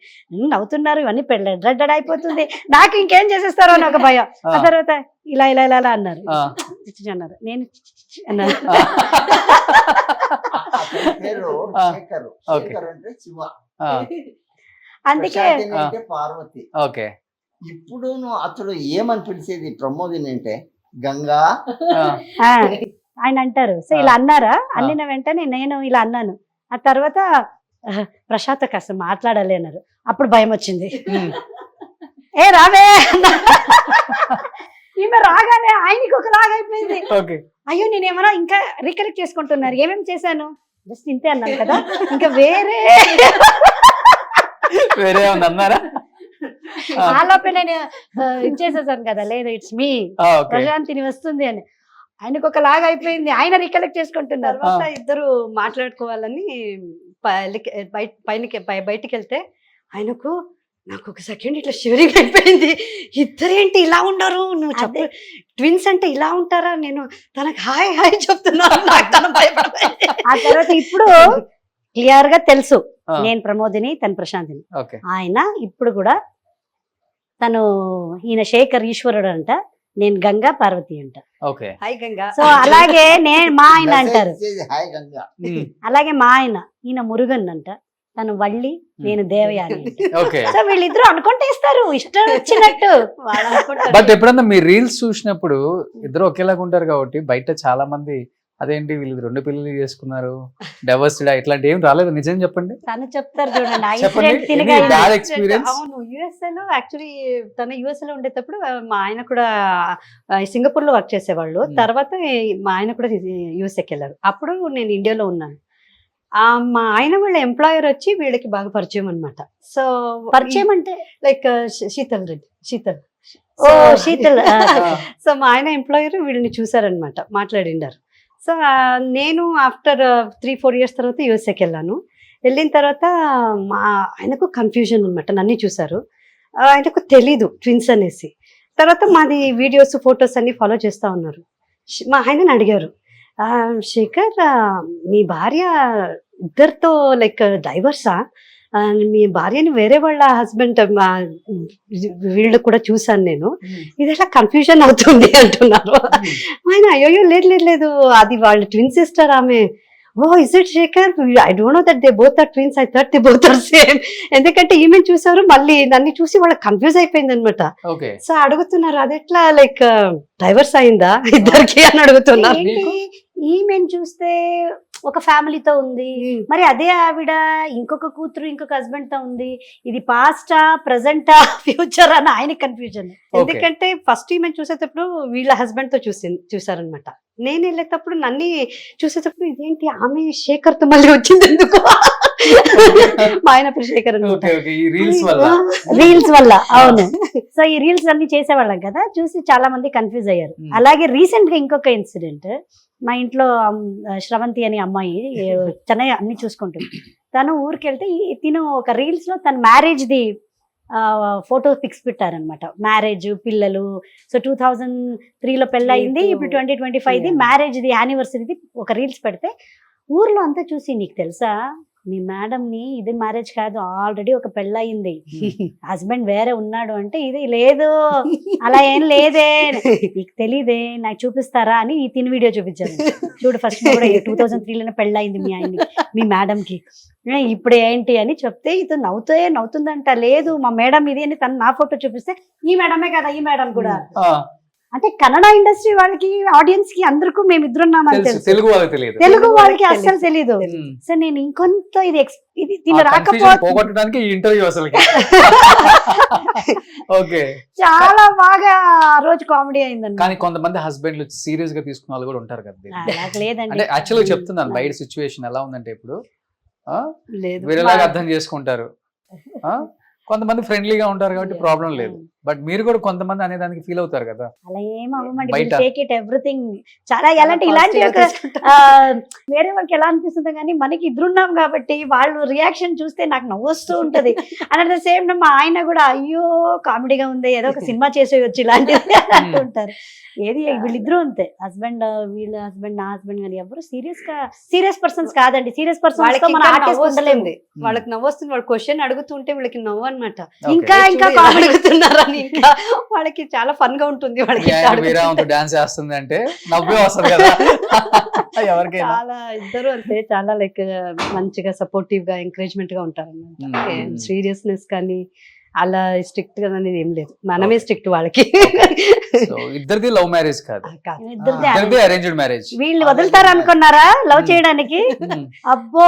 నవ్వుతున్నారు. ఇవన్నీ రెడ్ అయిపోతుంది, నాకు ఇంకేం చేసేస్తారో అని ఒక భయం. ఆ తర్వాత ఇలా ఇలా ఇలా అన్నారు, అన్నారు, నేను అన్నారు. అందుకే పార్వతి. ఇప్పుడు అతడు ఏమని పిలిచేది ప్రమోదిని అంటే గంగా ఆయన అంటారు. సో ఇలా అన్నారా, అన్నిన వెంటనే నేను ఇలా అన్నాను. ఆ తర్వాత ప్రశాంత్ కాస్త మాట్లాడాలి అన్నారు. అప్పుడు భయం వచ్చింది, ఏ రావే. ఈమె రాగానే ఆయనకి ఒక లాగా అయిపోయింది. అయ్యో నేనేమన్నా ఇంకా రికలెక్ట్ చేసుకుంటున్నారు, ఏమేమి చేశాను, జస్ట్ ఇంతే అన్నాను కదా, ఇంకా వేరే వేరే అన్నారా? ఆ లోపే నేను ఇచ్చేసేసాను కదా, లేదు ఇట్స్ మీ ఓకే ప్రశాంతిని వస్తుంది అని. ఆయనకు ఒక లాగా అయిపోయింది, ఆయన రికలెక్ట్ చేసుకుంటున్నారు. తర్వాత ఇద్దరు మాట్లాడుకోవాలని బయటికి వెళ్తే ఆయనకు నాకు ఒక సెకండ్ ఇట్లా షివరింగ్ అయిపోయింది. ఇద్దరేంటి ఇలా ఉండరు, నువ్వు చెప్పు ట్విన్స్ అంటే ఇలా ఉంటారా, నేను తనకు హాయ్ హాయ్ చెప్తున్నాను, నాకు తను భయపడలేదు. ఆ తర్వాత ఇప్పుడు క్లియర్ గా తెలుసు నేను ప్రమోదిని, తను ప్రశాంతిని. ఓకే ఆయన ఇప్పుడు కూడా తను ఈయన శేఖర్ ఈశ్వరుడు అంట, నేను గంగా పార్వతి అంట. Okay hi Ganga. సో అలాగే నేను మా ఆయన అంటారు, హాయ్ గంగా. అలాగే మా ఆయన ఈయన మురుగన్ అంట, తను వల్లి, నేను దేవయాని అంట. ఓకే సో వీళ్ళిద్దరు అనుకుంటేస్తారు ఇష్టం వచ్చినట్టు. వాళ్ళు అనుకుంటారు. బట్ ఎప్పుడన్నా మీ రీల్స్ చూసినప్పుడు ఇద్దరు ఒకేలాగా ఉంటారు కాబట్టి బయట చాలా మంది అదేంటి వీళ్ళు 2 పిల్లలు చేసుకున్నారు, డైవర్స్డ్ ఇట్లాంటి ఏం రాలేదు, నిజం చెప్పండి. తను చెప్తారు చూడండి, ఆ చెప్పండి. ఇన్సిడెంట్ తినగా Any bad experience? అవును, యుఎస్ఏ లో యాక్చువల్లీ తన యుఎస్ఏ లో ఉండేటప్పుడు మా ఆయన కూడా సింగపూర్ లో వర్క్ చేసేవాళ్ళు. తర్వాత మా ఆయన కూడా యుఎస్ఏకి వెళ్ళారు. అప్పుడు నేను ఇండియాలో ఉన్నాను. మా ఆయన వాళ్ళ ఎంప్లాయర్ వచ్చి వీళ్ళకి బాగా పరిచయం అన్నమాట. సో పరిచయం అంటే లైక్ శీతల్ రెడ్డి, శీతల్. ఓ శీతల్. సో మా ఆయన ఎంప్లాయర్ వీళ్ళని చూసారనమాట, మాట్లాడిండారు. సో నేను ఆఫ్టర్ 3-4 years తర్వాత యూఎస్ఏకి వెళ్ళాను. వెళ్ళిన తర్వాత మా ఆయనకు కన్ఫ్యూజన్ అనమాట, నన్ను చూసారు, ఆయనకు తెలీదు ట్విన్స్ అనేసి. తర్వాత మాది వీడియోస్ ఫొటోస్ అన్ని ఫాలో చేస్తూ ఉన్నారు. మా ఆయనని అడిగారు, శేఖర్ మీ భార్య ఇద్దరితో లైక్ డైవర్సా, మీ భార్యని వేరే వాళ్ళ హస్బెండ్ వీళ్ళు కూడా చూసాను నేను, ఇది ఎలా కన్ఫ్యూజన్ అవుతుంది అంటున్నారు. ఆయన అయ్యో లేదు లేదు లేదు, అది వాళ్ళ ట్విన్ సిస్టర్ ఆమె. Oh is it Shekhar, I don't know that they both are twins, I thought they both are same. ఎందుకంటే ఈమె చూసారు, మళ్ళీ నన్ను చూసి వాళ్ళకి కన్ఫ్యూజ్ అయిపోయింది అనమాట. ఓకే సో అడుగుతున్నారు అది ఎట్లా లైక్ డైవర్స్ అయిందా ఇద్దరికి అని అడుగుతున్నారు. ఏంటి ఈమెను చూస్తే ఒక ఫ్యామిలీతో ఉంది, మరి అదే ఆవిడ ఇంకొక కూతురు ఇంకొక హస్బెండ్ తో ఉంది, ఇది పాస్టా ప్రెసెంటా ఫ్యూచర్ అని ఆయన కన్ఫ్యూజన్. ఎందుకంటే ఫస్ట్ ఈమె చూసేటప్పుడు వీళ్ళ హస్బెండ్ తో చూసారనమాట. నేను వెళ్ళేటప్పుడు నన్ను చూసేటప్పుడు ఇదేంటి ఆమె శేఖర్ తో మళ్ళీ వచ్చింది ఎందుకు, మా ఆయన పేరు శేఖర్ అనమాట. ఓకే ఓకే ఈ రీల్స్ వల్ల రీల్స్ వల్ల. అవును. సో ఈ రీల్స్ అన్ని చేసేవాళ్ళం కదా, చూసి చాలా మంది కన్ఫ్యూజ్ అయ్యారు. అలాగే రీసెంట్ గా ఇంకొక ఇన్సిడెంట్, మా ఇంట్లో శ్రవంతి అనే అమ్మాయి చెన్నై అన్ని చూసుకుంటుంది. తను ఊరికి వెళ్తే తిను ఒక రీల్స్ లో తన మ్యారేజ్ ది ఫోటో పిక్స్ పెట్టారనమాట, మ్యారేజ్ పిల్లలు. సో 2003లో పెళ్ళయింది, ఇప్పుడు 2025 మ్యారేజ్ ది యానివర్సరీది ఒక రీల్స్ పెడితే ఊర్లో అంతా చూసి, నీకు తెలుసా మీ మేడం ని ఇది మ్యారేజ్ కాదు, ఆల్రెడీ ఒక పెళ్ళయింది, హస్బెండ్ వేరే ఉన్నాడు అంటే, ఇది లేదు అలా ఏం లేదే, నీకు తెలీదే, నాకు చూపిస్తారా అని ఈ తిని వీడియో చూపించారు. చూడు ఫస్ట్ కూడా 2003లోనే పెళ్ళయింది మీ ఆయన్ని, మీ మేడం కి, ఇప్పుడు ఏంటి అని చెప్తే ఇది నవ్వుతుందంట. లేదు మా మేడం ఇది అని తను నా ఫోటో చూపిస్తే, ఈ మేడమే కదా ఈ మేడం కూడా. అంటే కన్నడ ఇండస్ట్రీ వాళ్ళకి ఆడియన్స్ కి అందరికీ మేమిద్దరున్నామని తెలుసు, తెలుగు వాళ్ళకి తెలియదు, తెలుగు వాళ్ళకి అస్సలు తెలీదు. సో నేను ఇంకొంత ఇది తిన రాకపోతే పోగొట్టడానికి ఈ ఇంటర్వ్యూ అసలు. ఓకే చాలా బాగా ఆ రోజు కామెడీ అయిందండి. కానీ కొంతమంది హస్బెండ్లు సీరియస్ గా తీసుకున్న వాళ్ళు కూడా ఉంటారు కదా. అలాగ లేదండి, అంటే యాక్చువల్గా చెప్తున్నాను, బయట సిచ్యువేషన్ ఎలా ఉందంటే ఇప్పుడు లేదు వేరేలాగా అర్థం చేసుకుంటారు, కొంతమంది ఫ్రెండ్లీగా ఉంటారు కాబట్టి ప్రాబ్లం లేదు. బట్ మీరు కూడా కొంతమంది అనే దానికి ఫీల్ అవుతారు కదా. అలా ఏం అవ్వమండి, బయట టేక్ ఇట్ ఎవ్రీథింగ్ చాలా ఇలాంటి ఒక వేరే వాళ్ళకి ఎలా అనిపిస్తుంది కానీ మనకి ఇద్దరున్నాం కాబట్టి వాళ్ళు రియాక్షన్ చూస్తే నాకు నవ్వొస్తూ ఉంటది. And at the same time మా ఆయన కూడా అయ్యో కామెడీగా ఉంది, ఏదో ఒక సినిమా చేసేయచ్చు ఇలాంటిది అంటుంటారు. ఏది వీళ్ళిద్దరూ అంతే, వీళ్ళ హస్బెండ్ నా హస్బెండ్ కానీ ఎవరు సీరియస్ పర్సన్స్ కాదండి. సీరియస్ పర్సన్స్ తో మన ఆర్టిస్ట్ ఉండలేము. వాళ్ళకి నవ్వొస్తుంది, వాళ్ళు క్వశ్చన్ అడుగుతుంటే వీళ్ళకి నవ్వు అనమాట. ఇంకా అడుగుతున్నారని ఇంకా వాళ్ళకి చాలా ఫన్ గా ఉంటుంది. వాళ్ళకి డాన్స్ చేస్తుంది అంటే నవ్వే వస్తుంది కదా ఎవరికైనా. చాలా ఇద్దరు అంతే, చాలా లైక్ మంచిగా సపోర్టివ్ గా ఎంకరేజ్మెంట్ గా ఉంటారు అన్నమాట. సీరియస్నెస్ కానీ అలా స్ట్రిక్ట్ గా అనేది ఏం లేదు, మనమే స్ట్రిక్ట్ వాళ్ళకి. ఇద్దరిది లవ్ మ్యారేజ్ కాదు, ఇద్దరిది అరేంజ్డ్ మ్యారేజ్. వీళ్ళు వదులుతారు అనుకున్నారా లవ్ చేయడానికి? అబ్బో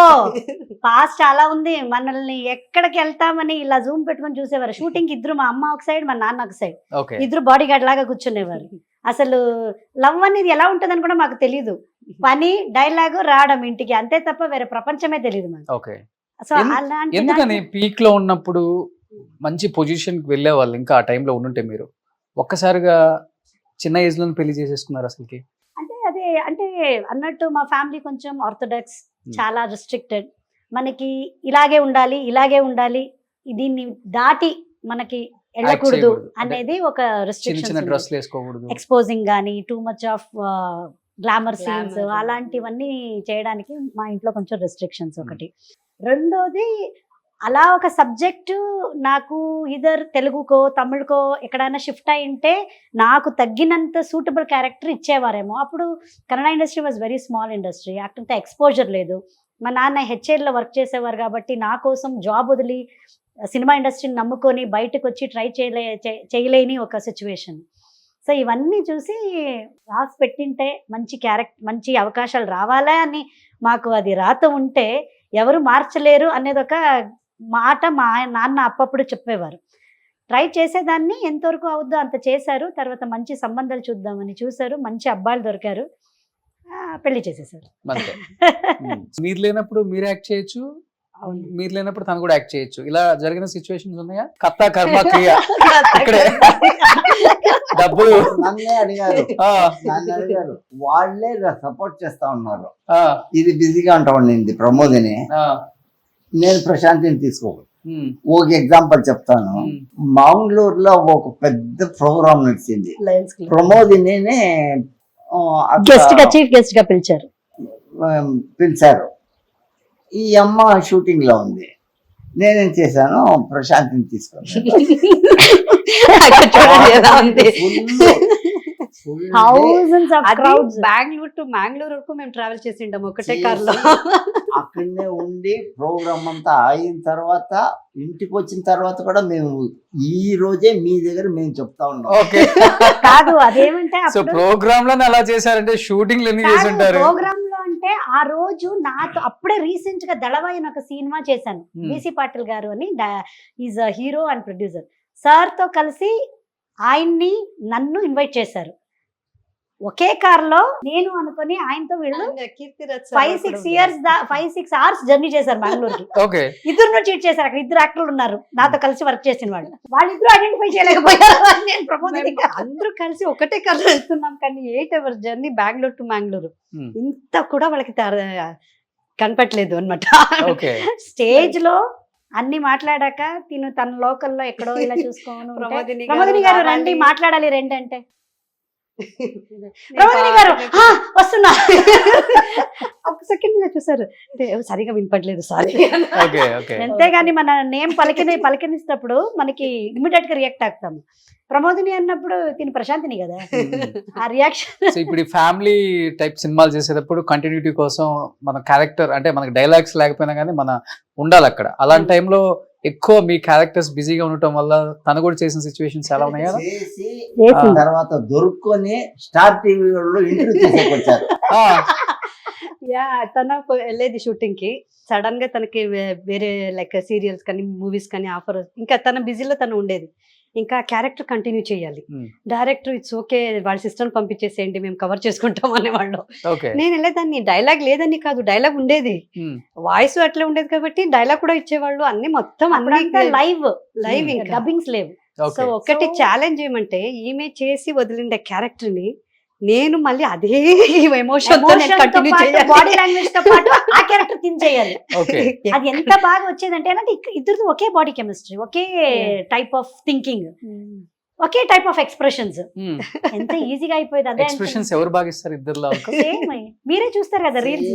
పాస్ట్ అలా ఉంది. మనల్ని ఎక్కడికి వెళ్తామని ఇలా జూమ్ పెట్టుకొని చూసేవారు. షూటింగ్ ఇద్దరు, మా అమ్మ ఒక సైడ్ మా నాన్న ఒక సైడ్, ఇద్దరు బాడీ గార్డ్ లాగా కూర్చునేవారు. అసలు లవ్ అనేది ఎలా ఉంటదని కూడా మాకు తెలీదు. పని డైలాగు రావడం ఇంటికి అంతే తప్ప వేరే ప్రపంచమే తెలియదు మాకు. సో అలాంటి ఎందుకని పీక్ లో ఉన్నప్పుడు మంచి పొజిషన్కి వెళ్ళేవాళ్ళు ఇంకా ఆ టైంలో ఉండుంటే మీరు ఒక్కసారిగా చిన్న ఏజ్ లో పెళ్లి చేసేసుకున్నారు అసలుకి? అంటే అన్నట్టు మా ఫ్యామిలీ కొంచెం ఆర్థోడాక్స్, చాలా రిస్ట్రిక్టెడ్. మనకి ఇలాగే ఉండాలి, దీన్ని దాటి మనకి వెళ్ళకూడదు చేయకూడదు. అనేది ఒక చిన్న రెస్ట్రిక్షన్. డ్రెస్లు వేసుకోకూడదు. ఎక్స్పోజింగ్ కానీ too much of glamour scenes Glamour. అలాంటివన్నీ చేయడానికి మా ఇంట్లో కొంచెం రెస్ట్రిక్షన్స్ ఒకటి. రెండోది అలా ఒక సబ్జెక్టు నాకు ఇదర్ తెలుగుకో తమిళ్కో ఎక్కడైనా షిఫ్ట్ అయి ఉంటే నాకు తగ్గినంత సూటబుల్ క్యారెక్టర్ ఇచ్చేవారేమో. అప్పుడు Kannada industry was very small industry, అంత ఎక్స్పోజర్ లేదు. మా నాన్న హెచ్ఏఎల్లో వర్క్ చేసేవారు కాబట్టి నా కోసం జాబ్ వదిలి సినిమా ఇండస్ట్రీని నమ్ముకొని బయటకు వచ్చి ట్రై చేయలేని ఒక సిచ్యువేషన్. సో ఇవన్నీ చూసి రాసి పెట్టింటే మంచి అవకాశాలు రావాలా అని మాకు అది రాత ఉంటే ఎవరు మార్చలేరు అనేది ఒక మాట మా నాన్న అప్పప్పుడు చెప్పేవారు. ట్రై చేసేదాన్ని, ఎంతవరకు అవుద్దో అంత చేశారు. తర్వాత మంచి సంబంధాలు చూద్దామని చూశారు, మంచి అబ్బాయిలు దొరికారు, పెళ్లి చేసేసారు. అంతే. మీరు లేనప్పుడు మీరు యాక్ట్ చేయొచ్చు, మీరు లేనప్పుడు తను కూడా యాక్ట్ చేయొచ్చు. ఇలా జరిగిన సిచ్యువేషన్స్ ఉన్నాయా? కర్త కర్మ క్రియ ఇక్కడే డబ్బులు నన్నే అడిగారు, వాళ్ళే సపోర్ట్ చేస్తా ఉన్నారు. ఇది బిజీగా ఉంటా ఉండింది ప్రమోదిని, నేను ప్రశాంతిని తీసుకోకూడదు. ఒక ఎగ్జాంపుల్ చెప్తాను. మంగళూరులో ఒక పెద్ద ప్రోగ్రామ్ నడిచింది. ప్రమోదిని చీఫ్ గెస్ట్ గా పిలిచారు. ఈ అమ్మ షూటింగ్ లో ఉంది. నేనేం చేశాను, ప్రశాంతిని తీసుకున్నాను. బెంగళూరు టు మ్యాంగ్లూర్ వరకు మేము ట్రావెల్ చేసిండాం ఒకటే కార్ లో. అక్కడనే ఉండి ప్రోగ్రామ్ అంతా అయిన తర్వాత ఇంటికి వచ్చిన తర్వాత కూడా మేము ఈ రోజే మీ దగ్గర మేము చెప్తా ఉన్నాం. కాదు అదేమంటే ప్రోగ్రామ్ లో అలా చేశారంటే షూటింగ్ ఎన్ని చేసి ఉంటారు? ప్రోగ్రామ్ లో అంటే ఆ రోజు నాతో అప్పుడే రీసెంట్ గా దళవాయి ఒక సినిమా చేశాను. బీసీ పాటిల్ గారు అని, is hero and producer. Sir తో కలిసి ఆయన్ని నన్ను ఇన్వైట్ చేశారు. ఒకే కార్ లో నేను అనుకుని ఆయనతో వీళ్ళు 5-6 hours జర్నీ చేశారు బెంగళూరుకి. ఇద్దరు చీట్ చేశారు. అక్కడ ఇద్దరు యాక్టర్లు ఉన్నారు నాతో కలిసి వర్క్ చేసిన వాళ్ళిద్దరు ఐడెంటిఫై చేయలేకపోయారు. అందరూ కలిసి ఒకటే కార్ లో వెళ్తున్నాం, కానీ 8 hours journey Bengaluru to Mangalore. ఇంత కూడా వాళ్ళకి కనపట్లేదు అనమాట. స్టేజ్ లో అన్ని మాట్లాడాక తన లోకల్లో ఎక్కడో ఇలా చూసుకోను, ప్రమోదిని గారు రండి మాట్లాడాలి రండి అంటే, ప్రమోదిని గారు వస్తున్నా, ఒక సెకండ్ చూసారు, సరిగా వినపడలేదు సారీ. అంతేగాని మన నేమ్ పలికినిస్తప్పుడు మనకి ఇమ్మీడియట్ గా రియాక్ట్ అవుతాము. ప్రమోదిని అన్నప్పుడు తిని ప్రశాంతిని కదా ఆ రియాక్షన్. ఇప్పుడు ఫ్యామిలీ టైప్ సినిమాలు చేసేటప్పుడు కంటిన్యూటీ కోసం మన క్యారెక్టర్ అంటే మనకి డైలాగ్స్ లేకపోయినా కానీ మన ఉండాలి అక్కడ. అలాంటి టైంలో ఎక్కువ మీ క్యారెక్టర్స్ బిజీగా ఉండటం వల్ల తను కూడా చేసిన సిచ్యువేషన్స్ చాలా ఉన్నాయా? తర్వాత దొరుకుని స్టార్ టీవీ వాళ్ళు ఇంటర్వ్యూ చేసేకొచ్చారు. తన వెళ్ళేది షూటింగ్ కి, సడన్ గా తనకి వేరే లైక్ సీరియల్స్ కానీ మూవీస్ కానీ ఆఫర్, ఇంకా తన బిజీలో తను ఉండేది. ఇంకా క్యారెక్టర్ కంటిన్యూ చేయాలి. డైరెక్టర్ ఇట్స్ ఓకే వాళ్ళ సిస్టమ్ పంపించేసేయండి మేము కవర్ చేసుకుంటాం అనేవాళ్ళు. నేను వెళ్ళేదాన్ని, డైలాగ్ లేదని కాదు, డైలాగ్ ఉండేది, వాయిస్ అట్లా ఉండేది కాబట్టి డైలాగ్ కూడా ఇచ్చేవాళ్ళు. అన్ని మొత్తం లైవ్ ఇంకా డబ్బింగ్స్ లేవు. సో ఒకటి ఛాలెంజ్ ఏమంటే ఈమె చేసి వదిలిండే క్యారెక్టర్ ని నేను మళ్ళీ అదే ఎమోషన్ బాడీ లాంగ్వేజ్ తో పాటు ఆ క్యారెక్టర్ థింక్ చేయాలి. అది ఎంత బాగా వచ్చేదంటే అంటే ఇద్దరు ఒకే బాడీ కెమిస్ట్రీ, ఒకే టైప్ ఆఫ్ థింకింగ్, ఒకే టైప్ ఆఫ్ ఎక్స్ప్రెషన్స్. ఎంత ఈజీగా అయిపోయింది. అదే ఎక్స్ప్రెషన్స్ ఎవరు బాగా ఇస్తారు ఇద్దరులో? మీరే చూస్తారు కదా రీల్స్.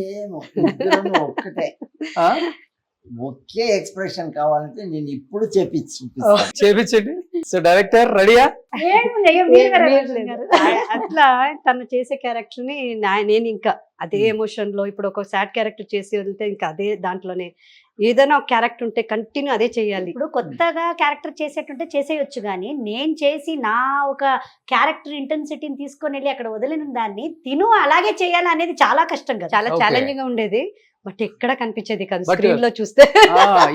ఒకే ఎక్స్ప్రెషన్ కావాలంటే నేను ఇప్పుడు చేపించండి. సో డైరెక్టర్ రెడీయా? అట్లా తను చేసే క్యారెక్టర్ ని నేను ఇంకా అదే ఎమోషన్ లో, ఇప్పుడు ఒక సాడ్ క్యారెక్టర్ చేసి వదిలితే ఇంకా అదే దాంట్లోనే ఏదైనా ఒక క్యారెక్టర్ ఉంటే కంటిన్యూ అదే చేయాలి. ఇప్పుడు కొత్తగా క్యారెక్టర్ చేసేటుంటే చేసేయొచ్చు, కానీ నేను చేసి నా ఒక క్యారెక్టర్ ఇంటెన్సిటీని తీసుకొని వెళ్ళి అక్కడ వదిలిన దాన్ని తిను అలాగే చేయాలి అనేది చాలా కష్టం కదా, చాలా ఛాలెంజింగ్ గా ఉండేది. బట్ ఎక్కడ కనిపించేది కాదు But- స్క్రీన్ లో చూస్తే.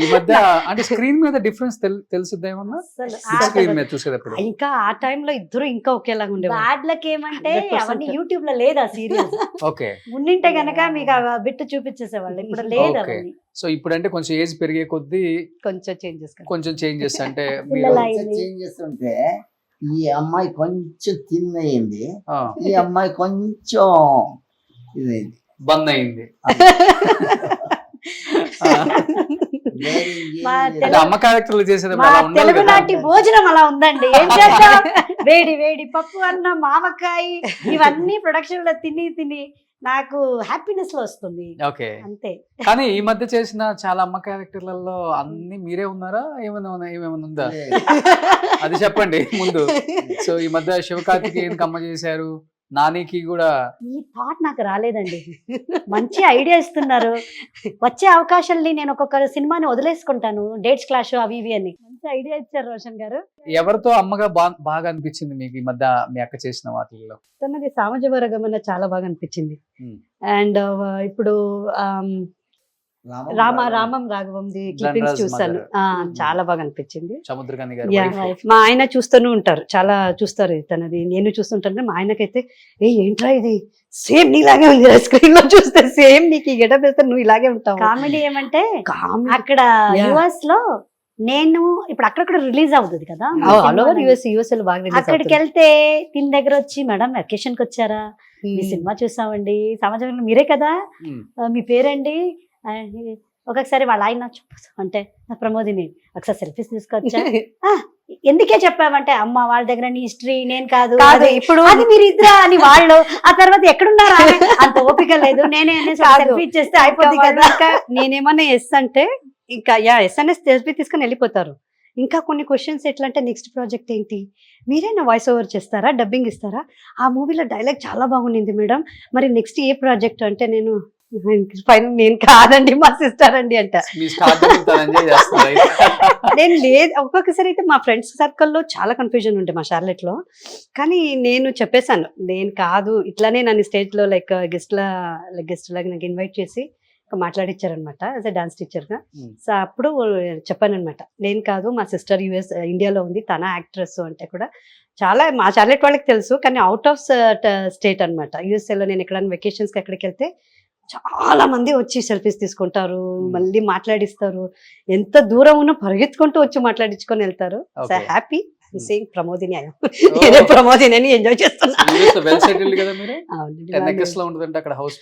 ఈ మధ్య అంటే స్క్రీన్ మీద డిఫరెన్స్ తెలుసుద్దా ఏమన్నా? అసలు స్క్రీన్ మీద చూసేటప్పుడు ఇంకా ఆ టైంలో ఇద్దరు ఇంకా ఒకేలాగా ఉండేవారు. బ్యాడ్ లక్ ఏమంటే 100%. అవన్నీ యూట్యూబ్ లో లేదు ఆ సీరియల్. ఓకే. ఉండింటే గనక మీకు ఆ బిట్ చూపించేసేవాళ్ళు, ఇప్పుడు లేదు Okay. అవన్నీ. సో ఇప్పుడు అంటే కొంచెం ఏజ్ పెరిగే కొద్దీ కొంచెం చేంజెస్ కొంచెం చేంజెస్ అంటే మీరు పిల్లల అయింది. చేంజ్ చేస్తుంటే ఈ అమ్మాయి కొంచెం తిన్నయింది, ఆ, ఈ అమ్మాయి కొంచెం ఇదైంది. బంద్ అయింది. మా అంటే తెలుగు- అమ్మ క్యారెక్టర్లు చేసేటప్పుడు మా అలా ఉండాలి తెలుగు కదా. నాటి భోజనం అలా ఉందండి. ఏం చేద్దాం, వేడి వేడి పప్పు అన్నం, మామకాయ, ఇవన్నీ ప్రొడక్షన్ లో తిని తిని నాకు హ్యాపీనెస్ లో వస్తుంది ఓకే. అంతే. కానీ ఈ మధ్య చేసిన చాలా అమ్మ క్యారెక్టర్లలో అన్ని మీరే ఉన్నారా? ఏమైనా ఉందా? అది చెప్పండి ముందు. సో ఈ మధ్య శివకార్తికేయన్కి అమ్మ చేశారు, నానికి కూడా. ఈ థాట్ నాకు రాలేదండి. మంచి ఐడియా ఇస్తున్నారు. వచ్చే అవకాశాలని నేను ఒక్కొక్క సినిమాని వదిలేసుకుంటాను, డేట్స్ క్లాష్ అవి ఇవి అని. మంచి ఐడియా ఇచ్చారు రోషన్ గారు. ఎవరితో అమ్మగా బాగా అనిపించింది మీకు ఈ మధ్య మీ అక్క చేసిన వాటిల్లో? తనది సామజవరగమన చాలా బాగా అనిపించింది. Hmm. అండ్ ఇప్పుడు రామం రాఘవంది క్లిప్పింగ్స్ ధనరాజ్ చూసాను. mother. చాలా బాగా అనిపించింది. సముద్రకాంతి గారి Yeah. wife. మా ఆయన చూస్తూనే ఉంటారు, చాలా చూస్తారు తనది. నేను చూస్తుంటాను. మా ఆయనకైతే ఏంట్రా ఇది సేమ్ నీలాగే ఉంది, స్క్రీన్ లో చూస్తే సేమ్ నీకు ఈ గెటప్ వేస్తే నువ్వు ఇలాగే ఉంటావు. కామెడీ ఏమంటే Comedy. అక్కడ Yeah. యుఎస్ లో నేను ఇప్పుడు అక్కడక్కడ రిలీజ్ అవుతుంది కదా, మా ఆల్ సినిమా ఓవర్ అనేది. యుఎస్ లో బాగా release అక్కడికి అవుతుంది. వెళ్తే తిని దగ్గర వచ్చి, మేడం వెకేషన్ కి వచ్చారా, మీ సినిమా చూసామండి, సమాజంలో మీరే కదా, Hmm. మీ పేరండి. ఒక్కొక్కసారి వాళ్ళ ఆయన చెప్పు అంటే, నా ప్రమోదిని ఒకసారి సెల్ఫీస్ తీసుకొచ్చా. ఎందుకే చెప్పామంటే, అమ్మ వాళ్ళ దగ్గర నీ హిస్టరీ నేను కాదు కాదు అది- ఇప్పుడు అది మీరు ఇద్దరా అని వాళ్ళు. ఆ తర్వాత ఎక్కడున్నారా అని, అంత ఓపిక లేదు, నేనే కాదు. సెల్ఫీ ఇచ్చేస్తే అయిపోద్ది కదా. ఇంకా నేనేమన్నా ఎస్ అంటే ఇంకా ఎస్ఎన్ఎస్ తెలిపి తీసుకొని వెళ్ళిపోతారు. ఇంకా కొన్ని క్వశ్చన్స్ ఎట్లా అంటే, నెక్స్ట్ ప్రాజెక్ట్ ఏంటి, మీరేనా వాయిస్ ఓవర్ చేస్తారా, డబ్బింగ్ ఇస్తారా, ఆ మూవీలో డైలాగ్ చాలా బాగుండింది మేడం, మరి నెక్స్ట్ ఏ ప్రాజెక్ట్ అంటే, నేను ఫైనల్ నేను కాదండి మా సిస్టర్ అండి అంట. మీ స్టార్టింగ్ తను ఎంజాయ్ చేస్తున్నారు అయితే. నేను లేదు, ఒక్కొక్కసారి అయితే మా ఫ్రెండ్స్ సర్కిల్లో చాలా కన్ఫ్యూజన్ ఉండే మా షార్లెట్ లో. కానీ నేను చెప్పేశాను, నేను కాదు, ఇట్లానే నన్ను స్టేజ్ లో లైక్ గెస్ట్ లాగా నాకు ఇన్వైట్ చేసి మాట్లాడిచ్చారనమాట యాజ్ ఎ డాన్స్ టీచర్ గా. Hmm. సో అప్పుడు చెప్పాను అనమాట, నేను కాదు, మా సిస్టర్ ఇండియాలో ఉంది, తన యాక్ట్రెస్ అంటే కూడా చాలా మా చార్లెట్ వాళ్ళకి తెలుసు. కానీ అవుట్ ఆఫ్ స్టేట్ అనమాట, యూఎస్ఏలో నేను ఎక్కడైనా వెకేషన్స్కి ఎక్కడికి వెళ్తే చాలా మంది వచ్చి సెల్ఫీస్ తీసుకుంటారు, మళ్ళీ మాట్లాడిస్తారు, ఎంత దూరం ఉన్నా పరిగెత్తుకుంటూ వచ్చి మాట్లాడించుకొని వెళ్తారు. So Okay. Happy saying Pramodini అయ్యా, Oh. నేనే ప్రమోదిని అని ఎంజాయ్ చేస్తున్నా. వెల్ సెటిల్డ్ కదా మీరు? అవునండి, 10 acres లో ఉంటుందంటే అక్కడ హౌస్.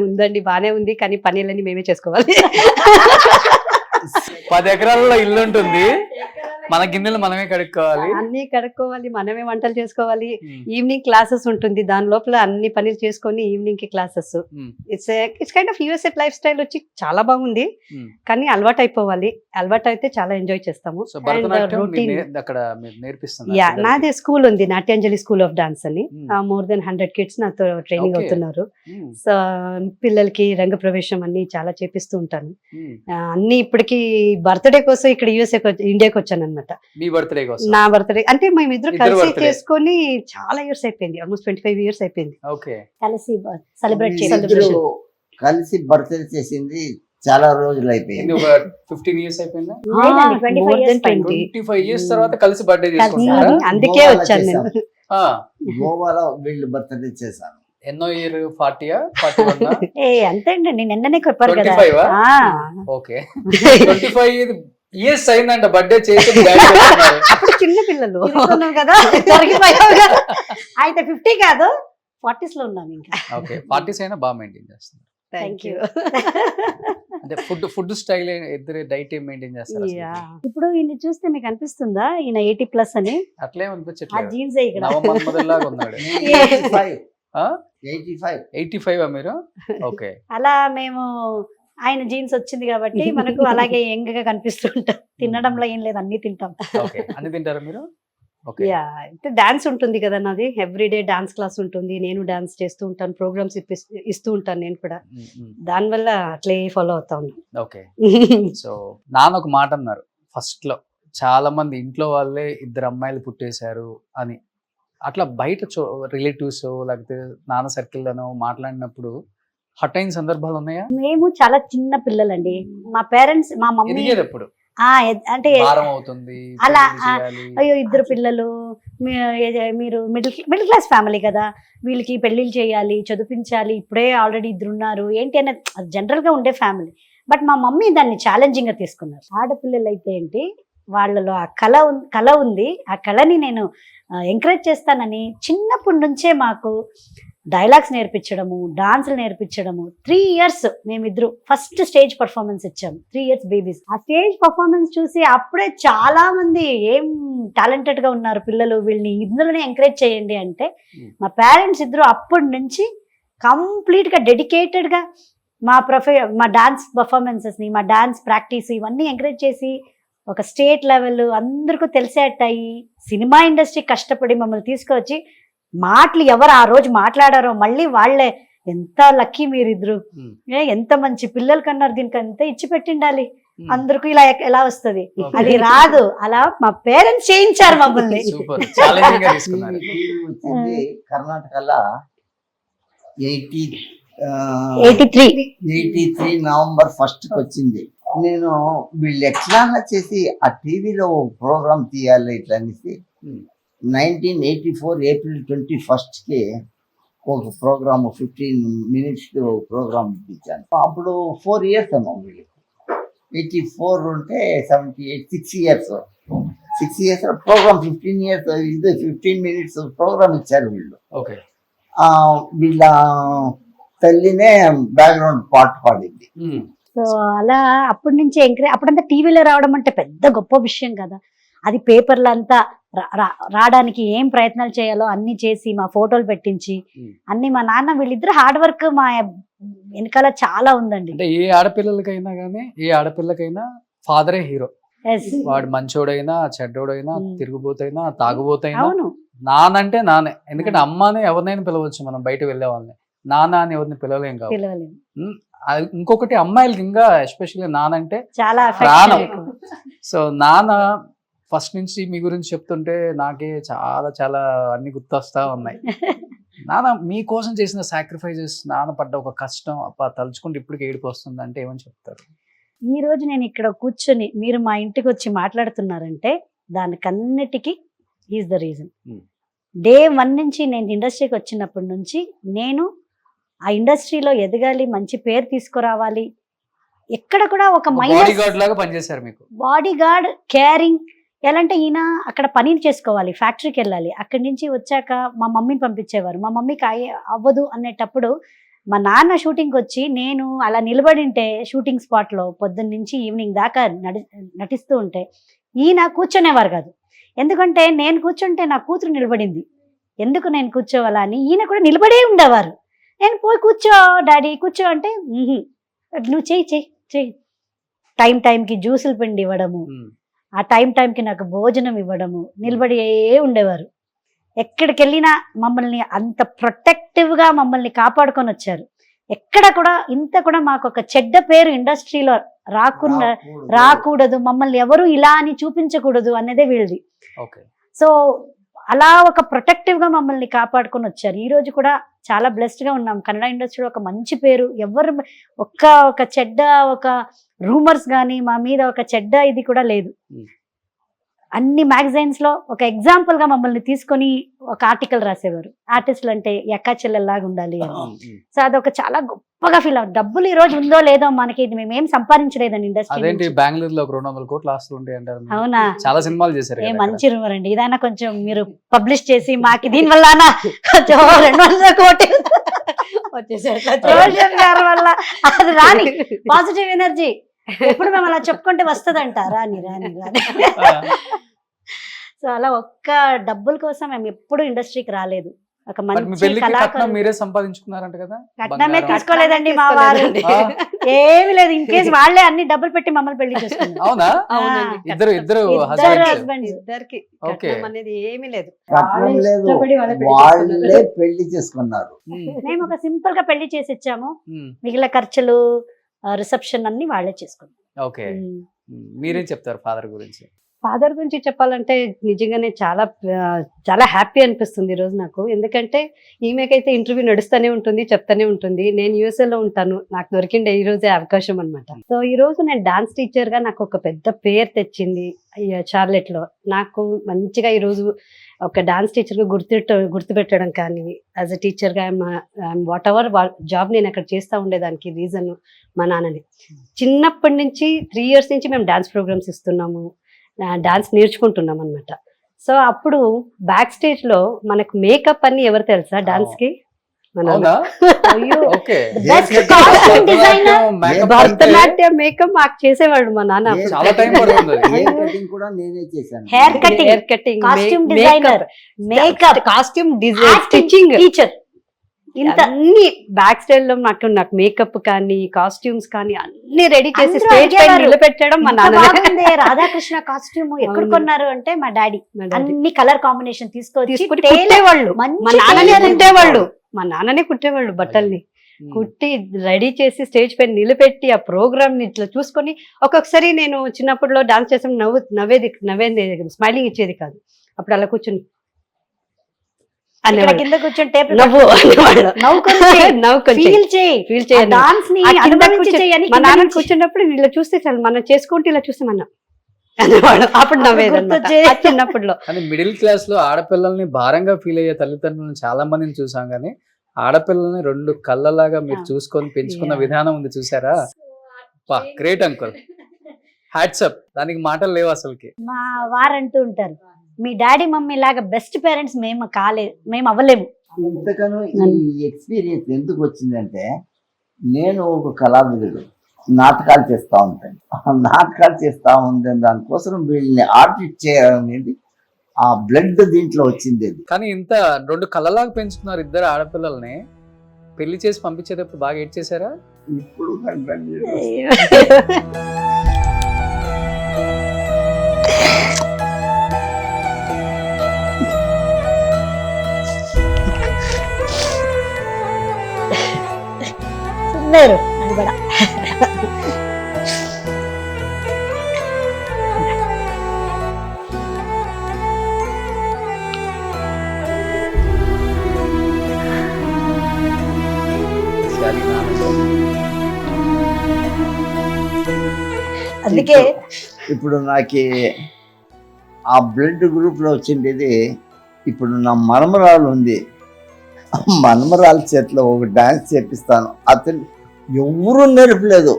ఉందండి, బానే ఉంది. కానీ పనులన్నీ మేమే చేసుకోవాలి. 10 ఎకరాలలో ఇల్లు ఉంటుంది, మన గిన్నెలు మనమే కడుక్కోవాలి. అన్ని కడుక్కోవాలి, మనమే వంటలు చేసుకోవాలి. Hmm. ఈవినింగ్ క్లాసెస్ ఉంటుంది, దాని లోపల అన్ని పనులు చేసుకొని ఈవినింగ్ కి classes. Hmm. It's kind of USA life style వచ్చి చాలా బాగుంది. Hmm. కానీ అలవాటు అయిపోవాలి, అలవాటు అయితే చాలా ఎంజాయ్ చేస్తాము. So Bharatanatyam routine. అక్కడ మీరు నేర్పిస్తున్నారు? యా, నాది స్కూల్ ఉంది, నాట్యాంజలి స్కూల్ ఆఫ్ డాన్స్ అని. మోర్ దెన్ 100 కిడ్స్ నాతో ట్రైనింగ్ Okay. అవుతున్నారు. సో పిల్లలకి రంగ ప్రవేశం అన్ని చాలా చేపిస్తూ ఉంటాను. అన్ని ఇప్పటికి బర్త్డే కోసం ఇక్కడ ఇండియాకి వచ్చాను అనమాట. మీ బర్త్డే కోసం? నా బర్త్డే అంటే మేమిద్దరు ఇద్దరు కలిసి birthday. చేసుకొని చాలా ఇయర్స్ అయిపోయింది, ఆల్మోస్ట్ 25 years అయిపోయింది. ఓకే. కలిసి సెలబ్రేట్ ఇద్దరు చేసి కలిసి బర్త్డే చేసింది చాలా రోజులు అయిపోయింది. ఒక 15 years అయిపోయిందా? లేదండి, 25 More years than పైన. 20. 25 years తర్వాత కలిసి బర్త్డే కలిసి. చేసుకుంటారా? అందుకే గోవాలో వచ్చాను నేను. చేశాం. ఆ, గోవాలో వీళ్ళు బర్త్డే చేశాను. ఎన్నో ఇయర్? 40 41? అంతే అండి, నేను నిన్ననే చెప్పారు కదా. 25 ఆ? ఆ. ఓకే. 25 years అయిందంట బర్త్డే చేసి dad చెప్తున్నారు. అప్పుడు చిన్న పిల్లలు. తిరుగుతున్నాం కదా, దొరికిపోయావు కదా. అయితే 50 కాదు, 40s లో ఉన్నాం ఇంకా. ఓకే, 40s అయినా బాగా మెయింటైన్ చేస్తున్నారు. Thank you. అంటే ఫుడ్ స్టైల్ ఇద్దరు డైట్ ఏం మెయింటైన్ చేస్తారు అసలు? ఇప్పుడు ఈయన చూస్తే మీకు అనిపిస్తుందా ఈయన 80+ అని? అట్లేం ఆ అనిపించట్లేదు, జీన్స్ ఇక్కడ. నవమన్మధుల్లాగా ఉన్నాడు. 85. ఆ? 85. 85 మీరు? ఓకే. అలా మేము ఆయన జీన్స్ వచ్చింది కాబట్టి మనకు అలాగే యంగ్ గా కనిపిస్తుంటాం. తినడంలో ఏం లేదు, అన్ని తింటాం. ఓకే, అన్ని తింటారా మీరు? ఓకే. యా, అంటే డాన్స్ ఉంటుంది కదా నాది, ఎవ్రీడే డాన్స్ క్లాస్ ఉంటుంది, నేను డాన్స్ చేస్తూ ఉంటాను, ప్రోగ్రామ్స్ ఇస్తూ ఉంటాను నేను కూడా. దానివల్ల అట్లే ఫాలో అవుతా ఉన్నాను. ఓకే. సో నాన్న ఒక మాట అన్నారు ఫస్ట్ లో, చాలా మంది ఇంట్లో వాళ్ళే 2 అమ్మాయిలు పుట్టేశారు అని. అట్లా బయట రిలేటివ్స్ లేకపోతే నాన్న సర్కిల్లోనో మాట్లాడినప్పుడు హట్ అయిన సందర్భాలు ఉన్నాయా? మేము చాలా చిన్న పిల్లలండి. మా పేరెంట్స్, మా మమ్మీ ఎదిగేటప్పుడు అంటే భారం అవుతుంది, అలా, పెళ్లి చేయాలి. అయ్యో 2 పిల్లలు, మీరు మిడిల్ క్లాస్ ఫ్యామిలీ కదా, వీళ్ళకి పెళ్లిళ్ళు చేయాలి, చదివించాలి, ఇప్పుడే ఆల్రెడీ 2 ఉన్నారు ఏంటి అనేది జనరల్ గా ఉండే ఫ్యామిలీ. బట్ మా మమ్మీ దాన్ని ఛాలెంజింగ్ గా తీసుకున్నారు. ఆడపిల్లలు అయితే ఏంటి, వాళ్ళలో ఆ కళ ఉంది, ఆ కళని నేను ఎంకరేజ్ చేస్తానని చిన్నప్పటి నుంచే మాకు డైలాగ్స్ నేర్పించడము, డాన్సులు నేర్పించడము. 3 years మేమిద్దరు ఫస్ట్ స్టేజ్ పర్ఫార్మెన్స్ ఇచ్చాము. 3 years బేబీస్. ఆ స్టేజ్ పర్ఫార్మెన్స్ చూసి అప్పుడే చాలా మంది ఏం టాలెంటెడ్ గా ఉన్నారు పిల్లలు, వీళ్ళని ఇందులోనే ఎంకరేజ్ చేయండి అంటే మా పేరెంట్స్ ఇద్దరు అప్పటి నుంచి కంప్లీట్ గా డెడికేటెడ్ గా మా డాన్స్ పర్ఫార్మెన్సెస్ ని, మా డాన్స్ ప్రాక్టీస్ ఇవన్నీ ఎంకరేజ్ చేసి ఒక స్టేట్ లెవెల్ అందరికీ తెలిసేటయ్యి, సినిమా ఇండస్ట్రీ కష్టపడి మమ్మల్ని తీసుకొచ్చి మాటలు ఎవరు ఆ రోజు మాట్లాడారో మళ్ళీ వాళ్ళే ఎంత లక్కీ మీరిద్దరు, ఎంత మంచి పిల్లలు కన్నారు, దీనికి అంతా ఇచ్చి పెట్టిండాలి, అందరికీ ఇలా ఎలా వస్తుంది, అది రాదు. అలా మా పేరెంట్స్ చేయించారు మమ్మల్ని. వచ్చింది కర్ణాటకలో 83 November 1st వచ్చింది. నేను వీళ్ళు ఎట్లా చేసి ఆ టీవీలో ప్రోగ్రామ్ తీయాలి ఇట్లా అనేసి 1984 April 21st ఒక ప్రోగ్రామ్ 15 minutes ప్రోగ్రామ్ ఇచ్చాను. అప్పుడు 4 years ఏమో వీళ్ళకి. 84 ఉంటే 78, 6 years ప్రోగ్రామ్, 15 years ఇది 15 minutes ప్రోగ్రామ్ ఇచ్చారు వీళ్ళు. వీళ్ళ తల్లినే బ్యాక్గ్రౌండ్ పాట పాడింది. సో అలా అప్పటి నుంచి అప్పుడంతా టీవీలో రావడం అంటే పెద్ద గొప్ప విషయం కదా. అది పేపర్లు అంతా రావడానికి ఏం ప్రయత్నాలు చేయాలో అన్ని చేసి మా ఫోటోలు పెట్టించి అన్ని మా నాన్న వీళ్ళిద్దరు హార్డ్ వర్క్ మా వెనకాల చాలా ఉందండి. అంటే ఏ ఆడపిల్లలకైనా కానీ, ఏ ఆడపిల్లకైనా ఫాదరే హీరో. వాడు మంచోడైనా చెడ్డోడైనా తిరుగుబోతైనా తాగుబోతైనా నానంటే నానే. ఎందుకంటే అమ్మని ఎవరినైనా పిలవచ్చు, మనం బయట వెళ్ళే వాళ్ళని. నాన్న అని ఎవరిని పిలవలేం కాదు. ఇంకొకటి అమ్మాయిలకి ఇంకా ఎస్పెషల్లీ నానంటే చాలా ప్రాణం. సో నాన్న ఫస్ట్ నుంచి మీ గురించి చెప్తుంటే నాకే చాలా చాలా అన్ని గుర్తొస్తా ఉన్నాయి. నాన్న మీకోసం చేసిన సాక్రిఫైజెస్, నాన్న పడ్డ ఒక కష్టం తలుచుకుంటే ఇప్పటికి ఏడుపు వస్తుంది అంటే ఏమని చెప్తారు? ఈ రోజు నేను ఇక్కడ కూర్చొని మీరు మా ఇంటికి వచ్చి మాట్లాడుతున్నారంటే దానికన్నిటికీ ఈజ్ ద రీజన్. Day 1 నుంచి నేను ఇండస్ట్రీకి వచ్చినప్పటి నుంచి నేను ఆ ఇండస్ట్రీలో ఎదగాలి, మంచి పేరు తీసుకురావాలి. ఎక్కడ కూడా ఒక బాడీ గార్డ్ కేరింగ్. ఎలా అంటే ఈయన అక్కడ పని చేసుకోవాలి, ఫ్యాక్టరీకి వెళ్ళాలి, అక్కడి నుంచి వచ్చాక మా మమ్మీని పంపించేవారు. మా మమ్మీకి అవ్వదు అనేటప్పుడు మా నాన్న షూటింగ్కి వచ్చి నేను అలా నిలబడింటే షూటింగ్ స్పాట్లో పొద్దున్న నుంచి ఈవినింగ్ దాకా నటిస్తూ ఉంటే ఈయన కూర్చునేవారు కాదు. ఎందుకంటే నేను కూర్చుంటే నా కూతురు నిలబడింది, ఎందుకు నేను కూర్చోవాలా అని ఈయన కూడా నిలబడే ఉండేవారు. నేను పోయి కూర్చో డాడీ కూర్చో అంటే నువ్వు చెయ్యి. టైంకి జ్యూసులు పిండి ఇవ్వడము, ఆ టైంకి నాకు భోజనం ఇవ్వడము, నిలబడి ఉండేవారు. ఎక్కడికి వెళ్ళినా మమ్మల్ని అంత ప్రొటెక్టివ్గా మమ్మల్ని కాపాడుకొని వచ్చారు. ఎక్కడ కూడా ఇంత కూడా మాకు ఒక చెడ్డ పేరు ఇండస్ట్రీలో రాకూడదు, మమ్మల్ని ఎవరు ఇలా అని చూపించకూడదు అన్నదే వీళ్ళది. సో అలా ఒక ప్రొటెక్టివ్ గా మమ్మల్ని కాపాడుకొని వచ్చారు. ఈ రోజు కూడా చాలా బ్లెస్డ్ గా ఉన్నాం. కన్నడ ఇండస్ట్రీలో ఒక మంచి పేరు, ఎవరు ఒక చెడ్డ ఒక రూమర్స్ కానీ మా మీద ఒక చెడ్డ ఇది కూడా లేదు. అన్ని మ్యాగజైన్స్ లో ఒక ఎగ్జాంపుల్ గా మమ్మల్ని తీసుకొని ఒక ఆర్టికల్ రాసేవారు, ఆర్టిస్టులు అంటే ఎక్కా చెల్లెల్లాగా ఉండాలి అని. సో అదొక చాలా గొప్పగా ఫీల్ అవుతుంది. డబ్బులు ఈ రోజు ఉందో లేదో మనకి మేమేం సంపాదించలేదండి ఇండస్ట్రీ. బెంగళూరులో 200 కోట్ల ఆస్తులు ఉంటాయి అంటారు. అవునా? చాలా సినిమాలు చేశారు. మంచి రూమర్ అండి. ఇదైనా కొంచెం మీరు పబ్లిష్ చేసి మాకు దీని వల్ల కొంచెం 200 కోట్లు వల్ల అది రాని పాజిటివ్ ఎనర్జీ ఎప్పుడు మేము అలా చెప్పుకుంటే వస్తుందంట. రాని రాని రాని. సో అలా ఒక్క డబ్బుల కోసం మేము ఎప్పుడు ఇండస్ట్రీకి రాలేదు. ఒక మంచి కళాకారులు మీరే సంపాదించుకున్నారంట కదా? కట్నమే తీసుకోలేదండి మా వారు, ఏమి లేదు. ఇన్ కేసు వాళ్ళే అన్ని డబ్బులు పెట్టి మమ్మల్ని పెళ్లి చేసుకున్నారు. అవునా? ఇద్దరు హస్బెండ్స్ ఇద్దరికి అనేది ఏమీ లేదు. వాళ్ళే పెళ్లి చేసుకున్నారు. మేము ఒక సింపుల్ గా పెళ్లి చేసి ఇచ్చాము, మిగిలిన ఖర్చులు రిసెప్షన్ అన్ని వాళ్ళే చేసుకున్నాం. ఓకే. మీరేం చెప్తారు ఫాదర్ గురించి? ఫాదర్ గురించి చెప్పాలంటే నిజంగానే చాలా హ్యాపీ అనిపిస్తుంది ఈ రోజు నాకు. ఎందుకంటే ఈమెకైతే ఇంటర్వ్యూ నడుస్తూనే ఉంటుంది, చెప్తానే ఉంటుంది. నేను USA లో ఉంటాను, నాకు దొరికిండే ఈ రోజే అవకాశం అనమాట. సో ఈ రోజు నేను డాన్స్ టీచర్ గా నాకు ఒక పెద్ద పేరు తెచ్చింది చార్లెట్ లో. నాకు మంచిగా ఈ రోజు ఒక డాన్స్ టీచర్ గా గుర్తుపెట్టడం కానీ, యాజ్ అ టీచర్ గా వాట్ ఎవర్ జాబ్ నేను అక్కడ చేస్తూ ఉండేదానికి రీజన్ మా నాన్నని. చిన్నప్పటి నుంచి 3 years నుంచి మేము డాన్స్ ప్రోగ్రామ్స్ ఇస్తున్నాము, డాన్స్ నేర్చుకుంటున్నాం అనమాట. సో అప్పుడు బ్యాక్ స్టేజ్ లో మనకు మేకప్ అన్ని ఎవరు తెలుసా డాన్స్ కి? మన అవునా? అయ్యో, okay. best costume designer. Bharatanatyam makeup మాకు చేసేవాడు మా నాన్న. చాలా టైం పడుతుంది అది. హెయిర్ కటింగ్ కూడా నేనే చేశాను. Hair cutting, hair cutting, costume designer, makeup, costume design, stitching, teacher, ఇంత అన్ని బ్యాక్ స్టైల్ లో నాకు మేకప్ కానీ కాస్ట్యూమ్స్ కానీ అన్ని రెడీ చేసి అందరూ స్టేజ్ పైన అడిగేవారు. నిలబెట్టడం మా ఇంత నాన్న. బాగుంది రాధాకృష్ణ కాస్ట్యూమ్ ఎక్కడ అవును. కొన్నారు అంటే మా డాడీ మా డాడీ అన్ని కలర్ కాంబినేషన్ తీసుకొని తీసుకుని కుట్టేవాళ్ళు. మంచి మా నాన్ననే tailor కుట్టేవాళ్ళు. మా నాన్ననే కుట్టేవాళ్ళు బట్టల్ని. కుట్టి రెడీ చేసి స్టేజ్ పైన నిలబెట్టి ఆ ప్రోగ్రామ్ ని ఇట్లా చూసుకొని, ఒక్కొక్కసారి నేను చిన్నప్పుడులో డాన్స్ చేసాం నవ్వేది స్మైలింగ్ ఇచ్చేది కాదు. అప్పుడు అలా కూర్చుని ఇక్కడ అనేవాళ్ళు. కింద కూర్చొని టేప్ నవ్వు అనేవాళ్ళు. నవ్వుకొని ఫీల్ చేయి డాన్స్ ని ఆ కింద అనుభవించి కూర్చొని చేయని మా నాన్న కూర్చున్నప్పుడు ఇలా చూస్తే చాలు, మనం చేసుకుంటే ఇలా చూస్తే మనం అనేవాడు. అప్పుడు నవ్వేది అనమాట గుర్తొచ్చేది. చిన్నప్పుడులో. కానీ మిడిల్ క్లాస్ లో ఆడపిల్లల్ని భారంగా ఫీల్ అయ్యే తల్లిదండ్రులను చాలా మందిని చూసాం, కానీ ఆడపిల్లల్ని 2 కళ్ళలాగా మీరు చూసుకొని పెంచుకున్న Yeah. విధానం ఉంది చూసారా? Great uncle, hats off. దానికి మాటలు లేవు అసలుకి. మా వారంటూ ఉంటారు, మీ డాడీ మమ్మీ లాగా బెస్ట్ పేరెంట్స్ మేము అవ్వలేము. ఇంతకను ఈ ఎక్స్పీరియన్స్ ఎందుకు వచ్చిందంటే, నేను ఒక కళావిధుడు, నాటకాలు చేస్తూ ఉంటాను. నాటకాలు చేస్తూ ఉండే దానికోసం వీళ్ళని ఆర్టిస్ట్ చేయడం అనేది ఆ బ్లడ్ దీంట్లో వచ్చింది. అది కానీ ఇంత 2 కళ్ళలాగా పెంచుకున్నారు ఇద్దరు ఆడపిల్లల్ని. పెళ్లి చేసి పంపించేటప్పుడు బాగా ఏడ్ చేశారా? ఇప్పుడు కంటే సుందరు అని కూడా అందుకే ఇప్పుడు నాకు ఆ బ్లడ్ గ్రూప్ లో వచ్చిండేది. ఇప్పుడు నా మనమరాలు ఉంది, మనమరాలు చేతిలో ఒక డాన్స్ చేపిస్తాను. అతను ఎవరు నేర్పలేదు,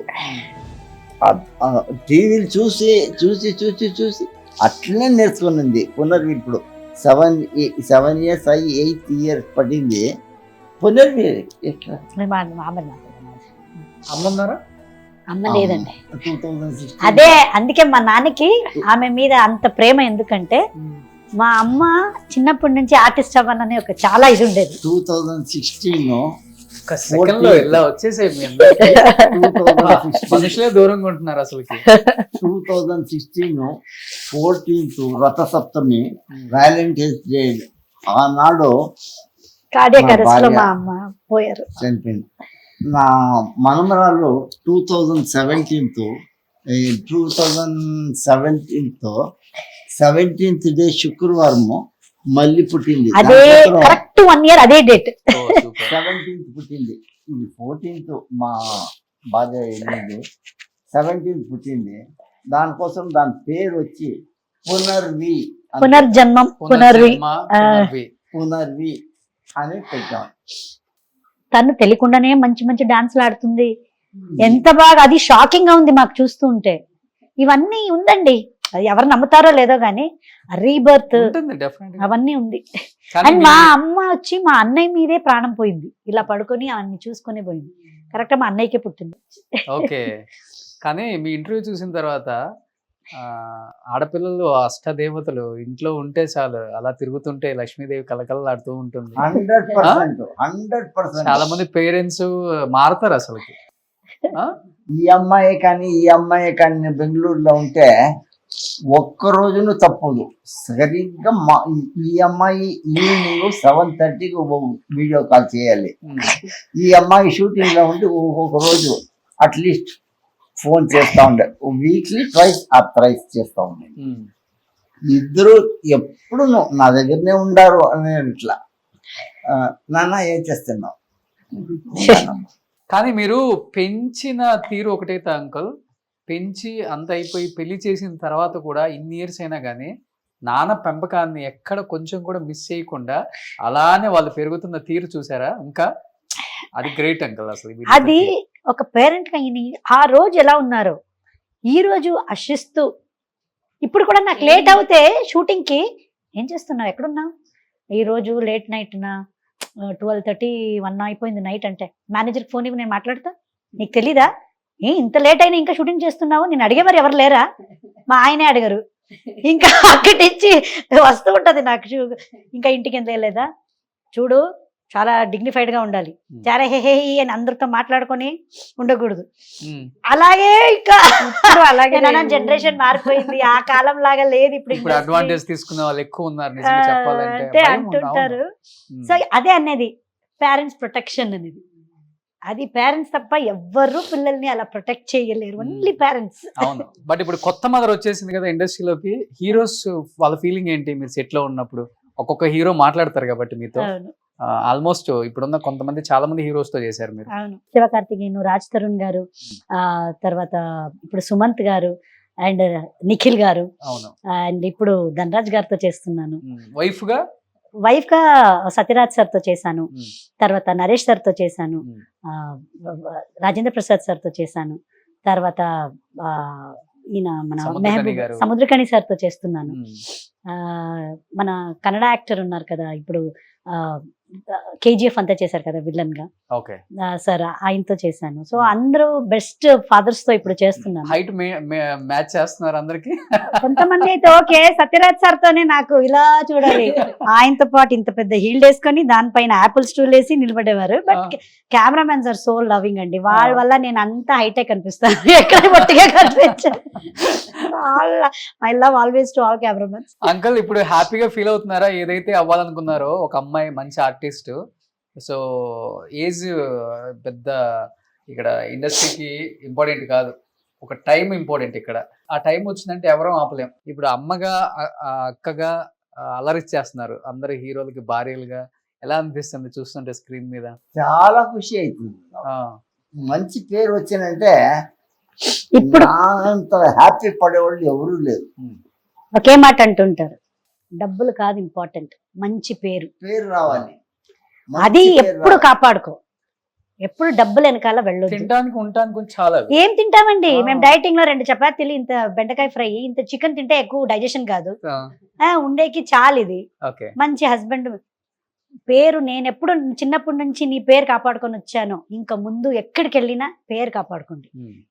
టీవీలు చూసి చూసి చూసి చూసి అట్లనే నేర్చుకునింది. పునర్వి ఇప్పుడు 7 years అయ్యి 8th year పడింది. పునర్వి ఎట్లా అమ్మన్నారా? అమ్మ లేదండి. 2016 అదే అందుకే మా నాన్నకి ఆమె మీద అంత ప్రేమ. ఎందుకంటే మా అమ్మ చిన్నప్పటి నుంచి ఆర్టిస్ట్ అవ్వాలని ఒక చాలా ఇది ఉండేది. 2016 ఒక సెకండ్ లో ఇలా వచ్చేసాయి మీ అందరికీ. మనుషులే దూరంగా ఉంటున్నారు అసలుకి. 2016 14th రథసప్తమి, వ్యాలంటైన్స్ డే. ఆనాడు కార్డియాక్ మా అరెస్ట్ లో భార్య మా అమ్మ పోయారు. చనిపోయింది. నా మనమరాలు 2017 17th డే శుక్రవారము మళ్ళీ పుట్టింది. అదే కరెక్ట్ 1 year అదే డేట్. 17th పుట్టింది. ఇది 14th మా భార్య వెళ్ళింది. 17th పుట్టింది. దానికోసం దాని పేరు వచ్చి పునర్వి పునర్జన్మం, పునర్వి. పునర్వి అని పెట్టాం. తను తెలియకుండానే మంచి మంచి డాన్స్లు ఆడుతుంది. ఎంత బాగా, అది షాకింగ్ గా ఉంది మాకు చూస్తూ ఉంటే. ఇవన్నీ ఉందండి, అది ఎవరు నమ్ముతారో లేదో గానీ రీబర్త్ అవన్నీ ఉంది. అండ్ మా అమ్మ వచ్చి మా అన్నయ్య మీదే ప్రాణం పోయింది. ఇలా పడుకొని అవన్నీ చూసుకొని పోయింది. కరెక్ట్ మా అన్నయ్యకే పుట్టింది. ఓకే. కానీ మీ ఇంటర్వ్యూ చూసిన తర్వాత ఆడపిల్లలు అష్టదేవతలు ఇంట్లో ఉంటే చాలు, అలా తిరుగుతుంటే లక్ష్మీదేవి కలకలలాడుతూ ఉంటుంది. 100% చాలా మంది పేరెంట్స్ మారతారు అసలుకి. ఈ అమ్మాయి కానీ బెంగళూరులో ఉంటే ఒక్క రోజును తప్పదు. సరిగ్గా ఈ అమ్మాయి ఈవినింగ్ 7:30కి వీడియో కాల్ చేయాలి. ఈ అమ్మాయి షూటింగ్ లో ఉంటే ఒక్కొక్క రోజు అట్లీస్ట్ ఫోన్ చేస్తా ఉండే. వీక్లీ 2 or 3 చేస్తా ఉండే. ఇద్దరు ఎప్పుడు నా దగ్గరనే ఉండారు అని ఇట్లా నాన్న ఏం చేస్తున్నావు ఉంటానమ్మా. కానీ మీరు పెంచిన తీరు ఒకటైతే అంకుల్, పెంచి అంత అయిపోయి పెళ్లి చేసిన తర్వాత కూడా ఇన్ని ఇయర్స్ అయినా కానీ నాన్న పెంపకాన్ని ఎక్కడ కొంచెం కూడా మిస్ చేయకుండా అలానే వాళ్ళు పెరుగుతున్న తీరు చూసారా? ఇంకా అది గ్రేట్ అంకుల్ అసలు. అది ఒక పేరెంట్ గా ఆ రోజు ఎలా ఉన్నారో ఈ రోజు అశిస్తూ, ఇప్పుడు కూడా నాకు లేట్ అవుతే షూటింగ్ కి ఏం చేస్తున్నావు, ఎక్కడున్నావు, ఈ రోజు లేట్ నైట్ నా 12:30 1 అయిపోయింది నైట్ అంటే మేనేజర్కి ఫోన్ ఇవ్వ, నేను మాట్లాడతా, నీకు తెలీదా ఇంత లేట్ అయినా ఇంకా షూటింగ్ చేస్తున్నావు, నేను అడిగే మరి ఎవరు లేరా, మా ఆయనే అడగరు, ఇంకా అక్కడి నుంచి వస్తూ ఉంటది నాకు, ఇంకా ఇంటికి ఎంత లేదా చూడు, చాలా డిగ్నిఫైడ్ గా ఉండాలి, చాలా హే అని అందరితో మాట్లాడుకొని ఉండకూడదు. అలాగే ఇంకా అలాగే జనరేషన్ మారిపోయింది, ఆ కాలం లాగా లేదు ఇప్పుడు. అడ్వాంటేజ్ తీసుకునే వాళ్ళు ఎక్కువ ఉన్నారు నిజంగా చెప్పాలంటే అంటుంటారు. సో అదే అనేది పేరెంట్స్ ప్రొటెక్షన్ అనేది, అది పేరెంట్స్ తప్ప ఎవ్వరు పిల్లల్ని అలా ప్రొటెక్ట్ చేయలేరు, ఓన్లీ పేరెంట్స్. అవును. బట్ ఇప్పుడు కొత్త మదర్ వచ్చేసింది కదా ఇండస్ట్రీలోకి, హీరోస్ వాళ్ళ ఫీలింగ్ ఏంటి మీరు సెట్ లో ఉన్నప్పుడు? ఒక్కొక్క హీరో మాట్లాడతారు కాబట్టి మీతో, ఆల్మోస్ట్ ఇప్పుడున్న కొంతమంది చాలా మంది హీరోస్ తో చేశారు మీరు. అవును, శివకార్తికేయన్, రాజ్ తరుణ్ గారు, తర్వాత ఇప్పుడు సుమంత్ గారు అండ్ నిఖిల్ గారు, అవును, అండ్ ఇప్పుడు ధనరాజ్ గారితో చేస్తున్నాను. వైఫ్ గా సత్యరాజ్ సార్ తో చేశాను, తర్వాత నరేష్ సార్ తో చేశాను, రాజేంద్ర ప్రసాద్ సార్ తో చేశాను, తర్వాత ఈయన మన సముద్రకణి సార్ తో చేస్తున్నాను. మన కన్నడ యాక్టర్ ఉన్నారు కదా ఇప్పుడు, కేజీఎఫ్ అంతా చేశారు కదా విలన్ గా, సార్ ఆయనతో చేశాను. సో అందరూ బెస్ట్ ఫాదర్స్ తో ఇప్పుడు చేస్తున్నాను. హైట్ మ్యాచ్ చేస్తున్నారు అందరికి. కొంతమంది అయితే ఓకే, సత్యరాజ్ సార్ తోనే నాకు ఇలా చూడాలి, ఆయనతో పాటు ఇంత పెద్ద హీల్డ్ వేసుకొని దానిపైన యాపిల్ స్టూల్ వేసి నిలబడేవారు. But cameramens are so loving అండి, వాళ్ళ వల్ల నేను అంత హైటెక్ కనిపిస్తాను, ఎక్కడ పొట్టిగా కనిపించాను. I love always to all cameramens. Uncle ఇప్పుడు హ్యాపీగా ఫీల్ అవుతున్నారా ఏదైతే అవ్వాలనుకున్నారో? ఒక అమ్మాయి మంచి ఆర్టిస్ట్, సో ఏజ్ పెద్ద ఇక్కడ ఇండస్ట్రీకి ఇంపార్టెంట్ కాదు, ఒక టైం ఇంపార్టెంట్. ఇక్కడ ఆ టైం వచ్చిందంటే ఎవరూ ఆపలేం. ఇప్పుడు అమ్మగా అక్కగా అలరిచ్చేస్తున్నారు అందరు హీరోలకి భార్యలుగా. ఎలా అనిపిస్తుంది చూస్తుంటే స్క్రీన్ మీద? చాలా ఖుషి అవుతుంది. మంచి పేరు వచ్చినంటే ఇప్పుడు అంత హ్యాపీ పడేవాళ్ళు ఎవరూ లేరు. ఒకే మాట అంటుంటారు, డబ్బులు కాదు ఇంపార్టెంట్, మంచి పేరు రావాలి, అది ఎప్పుడు కాపాడుకో, ఎప్పుడు డబ్బులు వెనకాల వెళ్ళదు. తినడానికి ఉండడానికి చాలా ఏం తింటామండి మేము, డైటింగ్ లో 2 చపాతీలు, ఇంత బెండకాయ ఫ్రై, ఇంత చికెన్ తింటే ఎక్కువ డైజెషన్ కాదు, ఉండేకి చాలు. ఇది మంచి హస్బెండ్ పేరు, నేను ఎప్పుడు చిన్నప్పటి నుంచి నీ పేరు కాపాడుకొని వచ్చాను, ఇంకా ముందు ఎక్కడికి వెళ్ళినా పేరు కాపాడుకోండి,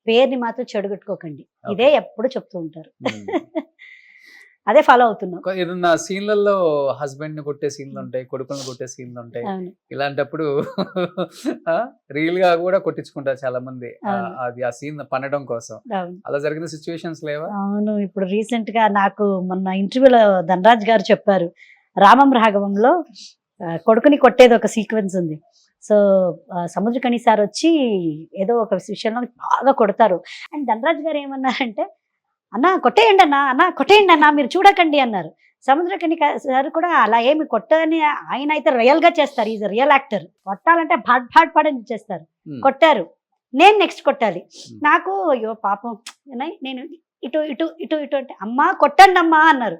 పేరుని మాత్రం చెడగొట్టుకోకండి, ఇదే ఎప్పుడు చెప్తూ ఉంటారు. అదే ఫాలో అవుతున్నాం. ఏదన్నా సీన్లలో హస్బెండ్ ని కొట్టే సీన్లు ఉంటాయి, కొడుకులను కొట్టే సీన్లు ఉంటాయి, ఇలాంటప్పుడు రియల్ గా కూడా కొట్టించుకుంటారు చాలా మంది, అది ఆ సీన్ పండడం కోసం. అలా జరిగిన సిచ్యువేషన్స్ లేవా? అవును, ఇప్పుడు రీసెంట్ గా నాకు మొన్న ఇంటర్వ్యూలో ధనరాజ్ గారు చెప్పారు, రామం రాఘవంలో కొడుకుని కొట్టేది ఒక సీక్వెన్స్ ఉంది. సో సముద్రకణి సార్ వచ్చి ఏదో ఒక విషయంలో బాగా కొడతారు, అండ్ ధనరాజ్ గారు ఏమన్నారంటే, అన్నా కొట్టేయండి అన్నా మీరు చూడకండి అన్నారు. సముద్రకణి సార్ కూడా అలా ఏమి కొట్టని, ఆయన అయితే రియల్ గా చేస్తారు, ఈజ్ రియల్ యాక్టర్, కొట్టాలంటే భాట్ పాడని చేస్తారు. కొట్టారు, నేను నెక్స్ట్ కొట్టాలి, నాకు అయ్యో పాపం, నేను ఇటు ఇటు ఇటు ఇటు అంటే అమ్మా కొట్టండి అమ్మా అన్నారు.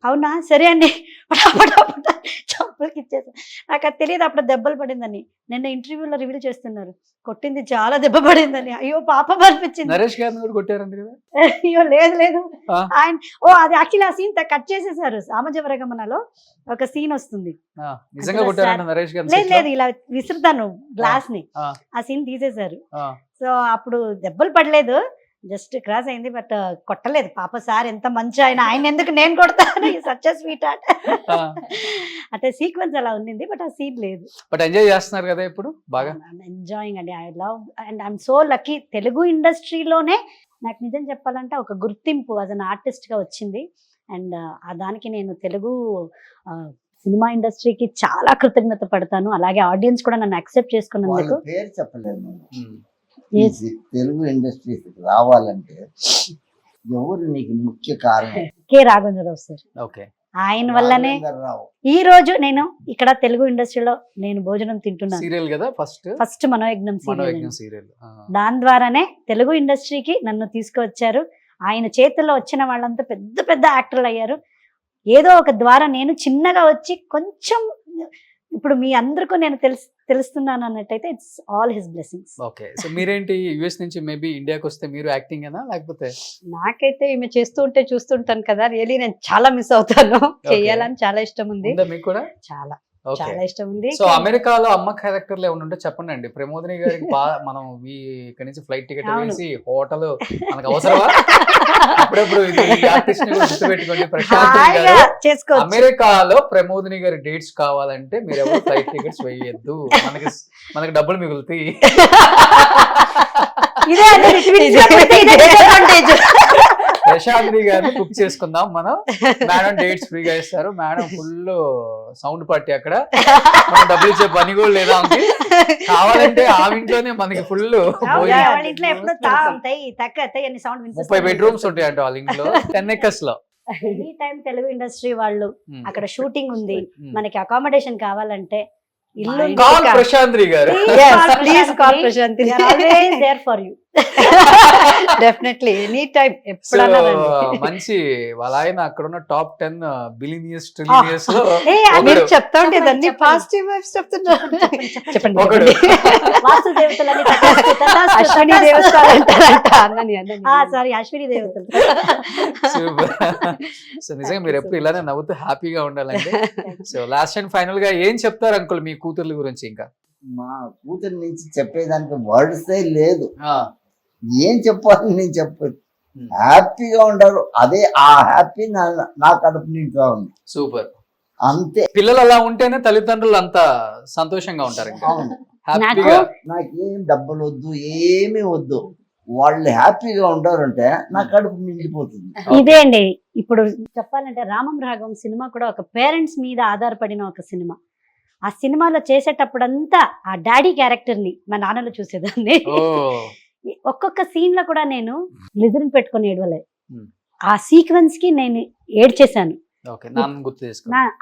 అవునా సరే అండి, పటాపటా చంపలకి ఇచ్చేసాను. నాకు అది తెలియదు అప్పుడు దెబ్బలు పడిందని. నిన్న ఇంటర్వ్యూలో రివీల్ చేస్తున్నారు, కొట్టింది చాలా దెబ్బ పడిందని. అయ్యో పాపం అనిపించింది. నరేష్ గారిని కూడా కొట్టారంట కదా? అయ్యో లేదు ఆయన, అది యాక్చువల్లీ ఆ సీన్ కట్ చేసేసారు. సామజవరగమనలో ఒక సీన్ వస్తుంది, లేదు ఇలా విసురుతాను గ్లాస్ ని, ఆ సీన్ తీసేశారు. సో అప్పుడు దెబ్బలు పడలేదు, జస్ట్ క్రాస్ అయింది, బట్ కొట్టలేదు. పాప సార్ ఎంత మంచి ఆయన ఎందుకు నేను కొడతాను, సచ్ స్వీట్ ఆర్ట్ అంటే సీక్వెన్స్ అలా ఉంది, బట్ ఆ సీన్ లేదు. బట్ ఎంజాయ్ చేస్తున్నారు కదా ఇప్పుడు బాగా? ఎంజాయింగ్ అండి, I love and I'm so lucky. Telugu ఇండస్ట్రీలోనే నాకు నిజం చెప్పాలంటే ఒక గుర్తింపు యాజ్ అన్ ఆర్టిస్ట్ గా వచ్చింది, అండ్ దానికి నేను తెలుగు సినిమా ఇండస్ట్రీకి చాలా కృతజ్ఞత పడతాను. అలాగే ఆడియన్స్ కూడా నన్ను యాక్సెప్ట్ చేసుకున్నందుకు. పేరు చెప్పలేదు, తెలుగు ఇండస్ట్రీ రావాలంటే ఎవరు నీకు ముఖ్య కారణం? K Raghavendra Rao sir. ఓకే. ఆయన వల్లనే రాఘవేంద్రరావు. ఈ రోజు నేను ఇక్కడ తెలుగు ఇండస్ట్రీలో నేను భోజనం తింటున్నాను. సీరియల్ కదా ఫస్ట్ మనోయజ్ఞం మనోయజ్ఞం సీరియల్. సీరియల్. దాని ద్వారానే తెలుగు ఇండస్ట్రీకి నన్ను తీసుకువచ్చారు. ఆయన చేతుల్లో వచ్చిన వాళ్ళంతా పెద్ద పెద్ద యాక్టర్లు అయ్యారు. ఏదో ఒక ద్వారా నేను చిన్నగా వచ్చి కొంచెం ఇప్పుడు మీ అందరికీ నేను తెలుస్తున్నాను అన్నట్టయితే it's all his blessings. Okay. So మీరేంటి యుఎస్ నుంచి మేబీ ఇండియాకి వస్తే మీరు యాక్టింగ్ అయినా లేకపోతే? నాకైతే ఈమె చేస్తూ ఉంటే చూస్తుంటాను కదా, రియలీ నేను చాలా మిస్ అవుతాను. చేయాలని చాలా ఇష్టం ఉంది, ఉందా మీకు కూడా? చాలా ఓకే. చాలా ఇష్టం ఉంది. సో అమెరికాలో అమ్మ క్యారెక్టర్లు ఏమైనా ఉంటే చెప్పండి అండి. ప్రమోదిని గారికి మనం ఇక్కడ నుంచి ఫ్లైట్ టికెట్ వేసి హోటల్ మనకు అవసరమా? అప్పుడప్పుడు ఇది ఆర్టిస్ట్ గుర్తుపెట్టుకోండి. ప్రశాంత్ గారు చేసుకోవచ్చు. అమెరికాలో ప్రమోదిని గారి డేట్స్ కావాలంటే మీరు ఎవరు ఫ్లైట్ టికెట్స్ వేయద్దు, మనకి డబ్బులు మిగులుతాయి. ఇదే ప్రశాంత్ గారిని బుక్ చేసుకుందాం మనం. మేడం డేట్స్ ఫ్రీగా ఇస్తారు. మేడం ఫుల్ సౌండ్ పార్టీ అక్కడ, మనం డబ్బులు ఇచ్చే పని కూడా లేదా ఆమెకి. కావాలంటే ఆ ఇంట్లోనే మనకి ఫుల్ 30 బెడ్రూమ్స్ ఉంటాయి అంట వాళ్ళ ఇంట్లో, 10 acres లో. ఎనీ టైం తెలుగు ఇండస్ట్రీ వాళ్ళు అక్కడ షూటింగ్ ఉంది, మనకి అకామిడేషన్ కావాలంటే ఇల్లు కాల్ ప్రశాంత్ గారు. Please call Prashant. There for you. Definitely any time ఎప్పుడన్నా రండి. మంచి వాళ్ళ ఆయన అక్కడ ఉన్న టాప్ 10 బిలియనియర్స్ ట్రిలియనియర్స్ లో మీరు చెప్తా ఉండేది అన్ని పాజిటివ్ వైబ్స్ చెప్తున్నారు. చెప్పండి. ఒకడు. వాస్తు దేవతలని అశ్విని దేవస్థానం అంటారంట. అన్నని సారీ అశ్విని దేవతలు. సో నిజంగా మీరు ఎప్పుడు ఇలానే నవ్వుతూ హ్యాపీగా ఉండాలండి. సో లాస్ట్ అండ్ ఫైనల్ గా ఏం చెప్తారు అంకుల్ మీ కూతుర్ల గురించి? ఇంకా మా కూతురు నుంచి చెప్పేదానికి వర్డ్సే లేదు. ఏం చెప్పాలి నేను చెప్పదు. హ్యాపీగా ఉంటారు, అదే ఆ హ్యాపీ నా కడుపు నిండుగా ఉంది. సూపర్. అంతే. పిల్లలు అలా ఉంటేనే తల్లిదండ్రులు అంత సంతోషంగా ఉంటారు. ఇంకా అవును. హ్యాపీగా. నాకేం డబ్బులు వద్దు, ఏమీ వద్దు, వాళ్ళు హ్యాపీగా ఉంటారంటే నా కడుపు నిండిపోతుంది. ఇదే అండి ఇప్పుడు చెప్పాలంటే రామం రాఘవం సినిమా కూడా ఒక పేరెంట్స్ మీద ఆధారపడిన ఒక సినిమా. ఆ సినిమాలో చేసేటప్పుడంతా ఆ డాడీ క్యారెక్టర్ ని మా నాన్నలో చూసేదాన్ని. ఒక్కొక్క సీన్ లో కూడా నేను లిజన్ పెట్టుకుని ఏడవలే. ఆ సీక్వెన్స్ కి నేను ఏడ్చేశాను.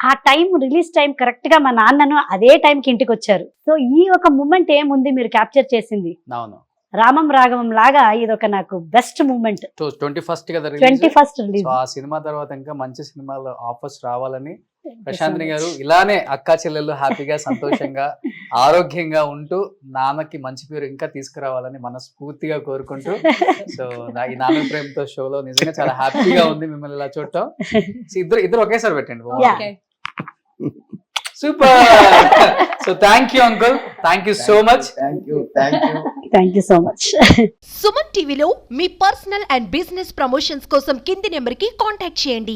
ఆ టైం రిలీజ్ టైం కరెక్ట్ గా మా నాన్నను అదే టైంకి ఇంటికి వచ్చారు. సో ఈ ఒక మూమెంట్ ఏముంది మీరు క్యాప్చర్ చేసింది. రామం రాఘవం లాగా ఇది ఒక నాకు బెస్ట్ మూమెంట్. 21st release. ఆ సినిమా తర్వాత ఇంకా మంచి సినిమాలు ఆఫర్స్ రావాలని ప్రశాంతిని గారు ఇలానే అక్కా చెల్లెళ్ళు హ్యాపీగా సంతోషంగా ఆరోగ్యంగా ఉంటూ నాన్నకి మంచి పేరు ఇంకా తీసుకురావాలని మనస్ఫూర్తిగా కోరుకుంటూ, సో ఈ నాన్న ప్రేమతో షోలో నిజంగా చాలా హ్యాపీగా ఉంది మిమ్మల్ని ఇలా చూడటం. ఇద్దరు ఒకేసారి పెట్టండి. Super. So thank you uncle, thank you so much. Thank you so much. Suman టీవీలో మీ పర్సనల్ అండ్ బిజినెస్ ప్రమోషన్స్ కోసం కింది నెంబర్కి కాంటాక్ట్ చేయండి.